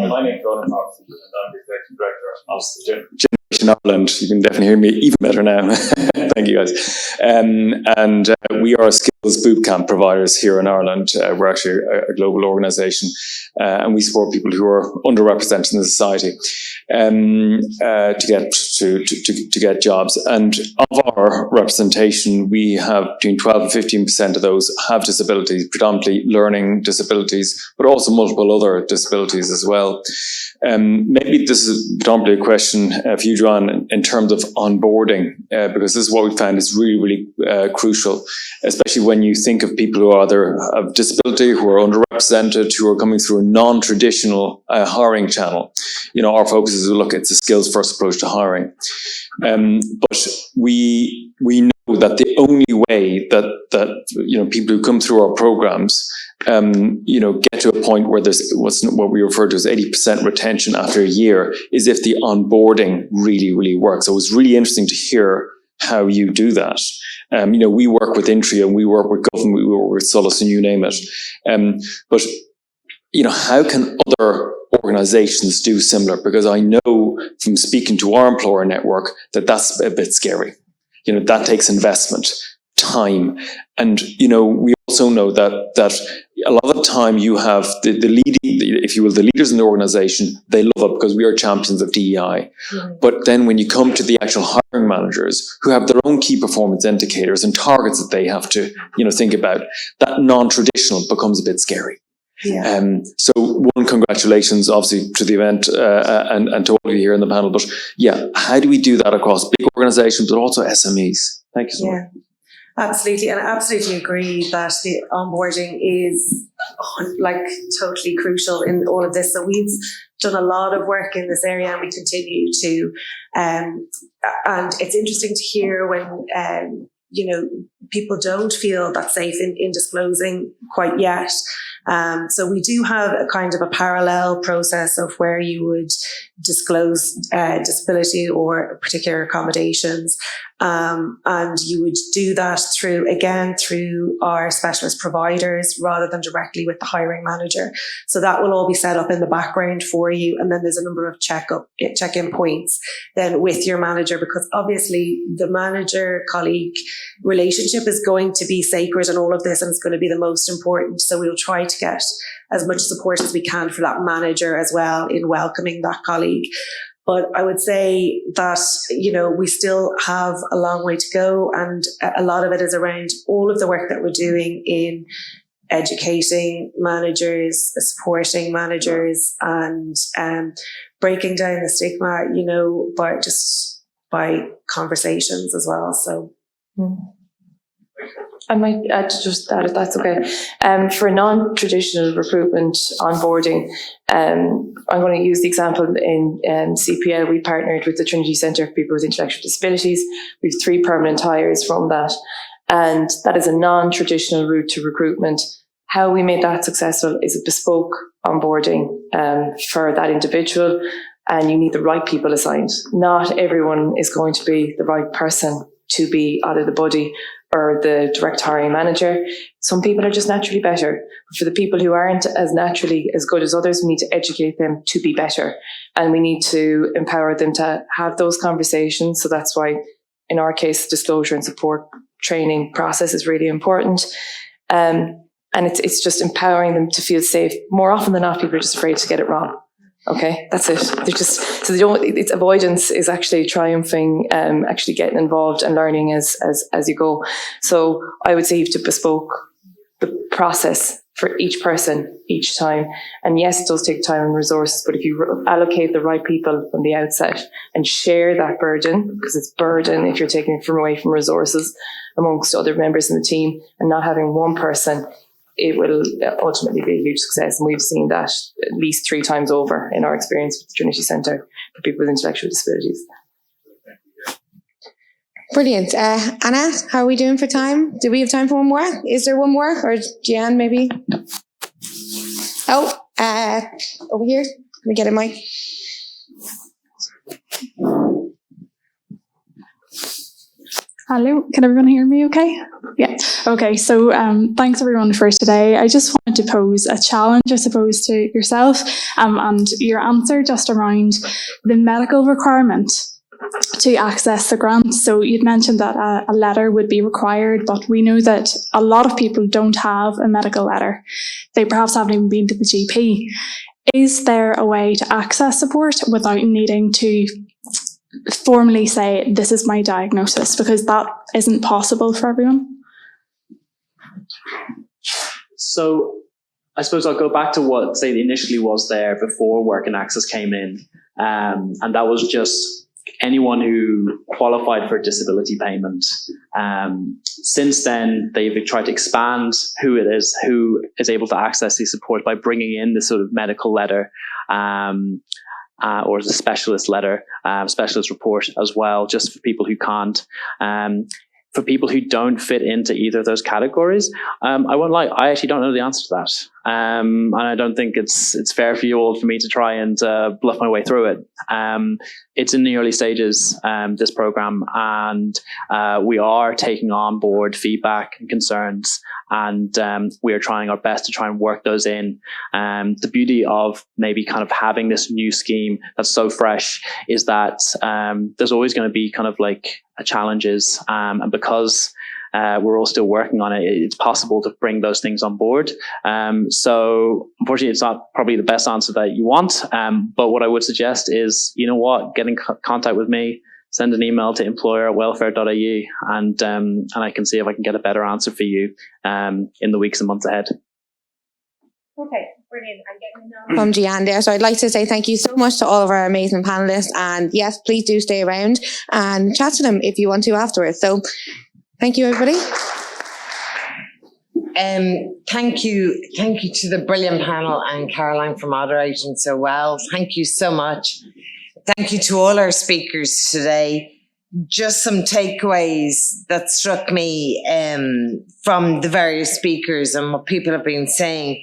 My name is Ronan and I'm the Executive Director of Generation Ireland. You can definitely hear me even better now. Thank you, guys. We are skills bootcamp providers here in Ireland. We're actually a global organisation, and we support people who are underrepresented in the society to get jobs. And of our representation, we have between 12 and 15% of those have disabilities, predominantly learning disabilities, but also multiple other disabilities as well. Maybe this is predominantly a question for you, Joanne, in terms of onboarding, because this is what we found is really, really crucial, especially when you think of people who are either of disability, who are underrepresented, who are coming through a non-traditional hiring channel. You know, our focus is to look at the skills-first approach to hiring. But we know that the only way that you know, people who come through our programs you know, get to a point where there's what we refer to as 80% retention after a year is if the onboarding really, really works. So it was really interesting to hear how you do that. You know, we work with Intria, we work with government, we work with Solus, and you name it. But, you know, how can other organizations do similar? Because I know from speaking to our employer network that that's a bit scary. You know, that takes investment, time. And, you know, we also know that a lot of the time you have the leading, if you will, the leaders in the organization, they love it because we are champions of DEI. Mm-hmm. But then when you come to the actual hiring managers who have their own key performance indicators and targets that they have to, you know, think about, that non-traditional becomes a bit scary. Yeah. So one, congratulations obviously to the event and to all of you here in the panel. But yeah, how do we do that across big organizations but also SMEs? Thank you so much. Absolutely, and I absolutely agree that the onboarding is like totally crucial in all of this. So we've done a lot of work in this area and we continue to, and it's interesting to hear when, you know, people don't feel that safe in disclosing quite yet. So we do have a kind of a parallel process of where you would disclose disability or particular accommodations. And you would do that through our specialist providers rather than directly with the hiring manager. So that will all be set up in the background for you. And then there's a number of check-in points then with your manager, because obviously the manager-colleague relationship is going to be sacred in all of this and it's going to be the most important. So we'll try to get as much support as we can for that manager as well in welcoming that colleague. But I would say that, you know, we still have a long way to go. And a lot of it is around all of the work that we're doing in educating managers, supporting managers and breaking down the stigma, you know, by conversations as well. So. I might add to just that, if that's okay. For non-traditional recruitment onboarding, I'm going to use the example in CPL. We partnered with the Trinity Centre for People with Intellectual Disabilities. We have 3 permanent hires from that. And that is a non-traditional route to recruitment. How we made that successful is a bespoke onboarding for that individual. And you need the right people assigned. Not everyone is going to be the right person to be either the buddy or the direct hiring manager. Some people are just naturally better. But for the people who aren't as naturally as good as others, we need to educate them to be better. And we need to empower them to have those conversations. So that's why, in our case, disclosure and support training process is really important. And it's just empowering them to feel safe. More often than not, people are just afraid to get it wrong. Okay, that's it. They're just, so they don't, it's avoidance is actually triumphing, actually getting involved and learning as you go. So I would say you have to bespoke the process for each person each time. And yes, it does take time and resources, but if you allocate the right people from the outset and share that burden, because it's burden if you're taking it from away from resources amongst other members in the team, and not having one person, it will ultimately be a huge success. And we've seen that at least 3 times over in our experience with the Trinity Centre for people with intellectual disabilities. Brilliant. Anna, how are we doing for time? Do we have time for one more? Is there one more? Or Jeanne, maybe? Oh, over here. Can we get a mic? Hello, can everyone hear me okay? Yeah. Okay, so thanks everyone for today. I just wanted to pose a challenge, I suppose, to yourself and your answer just around the medical requirement to access the grant. So you'd mentioned that a letter would be required, but we know that a lot of people don't have a medical letter. They perhaps haven't even been to the GP. Is there a way to access support without needing to formally say, this is my diagnosis? Because that isn't possible for everyone. So I suppose I'll go back to what, say, initially was there before Work and Access came in. And that was just anyone who qualified for disability payment. Since then, they've tried to expand who it is, who is able to access these support by bringing in this sort of medical letter, or the specialist letter, specialist report as well, just for people who can't. For people who don't fit into either of those categories, I won't lie, I actually don't know the answer to that. And I don't think it's fair for you all for me to try and bluff my way through it. It's in the early stages, this program, and we are taking on board feedback and concerns, and we are trying our best to try and work those in. The beauty of maybe kind of having this new scheme that's so fresh is that there's always going to be kind of like challenges, and because we're all still working on it, it's possible to bring those things on board. So unfortunately, it's not probably the best answer that you want. But what I would suggest is, you know what, get in contact with me, send an email to employer@welfare.ie, and I can see if I can get a better answer for you in the weeks and months ahead. Okay, brilliant. I'm getting a From Jeanne there. So I'd like to say thank you so much to all of our amazing panelists. And yes, please do stay around and chat to them if you want to afterwards. So thank you, everybody. Thank you to the brilliant panel and Caroline for moderating so well. Thank you so much. Thank you to all our speakers today. Just some takeaways that struck me from the various speakers and what people have been saying.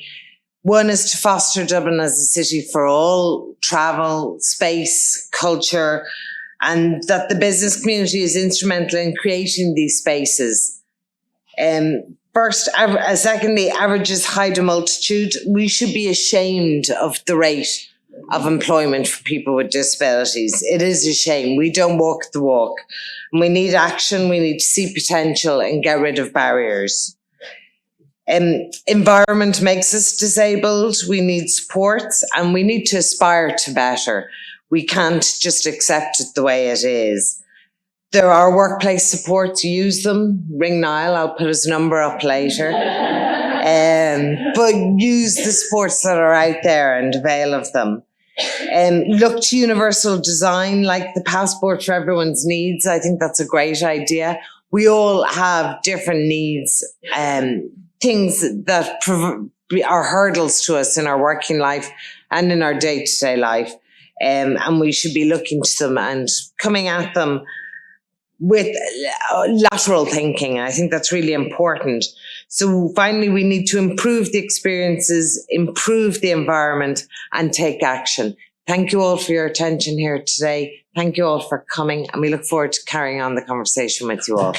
One is to foster Dublin as a city for all, travel, space, culture, and that the business community is instrumental in creating these spaces. Secondly, averages hide a multitude. We should be ashamed of the rate of employment for people with disabilities. It is a shame. We don't walk the walk. And we need action. We need to see potential and get rid of barriers. Environment makes us disabled. We need supports and we need to aspire to better. We can't just accept it the way it is. There are workplace supports, use them. Ring Niall, I'll put his number up later. But use the supports that are out there and avail of them. Look to universal design, like the passport for everyone's needs. I think that's a great idea. We all have different needs, things that are hurdles to us in our working life and in our day-to-day life. And we should be looking to them and coming at them with lateral thinking. I think that's really important. So finally, we need to improve the experiences, improve the environment, and take action. Thank you all for your attention here today. Thank you all for coming, and we look forward to carrying on the conversation with you all.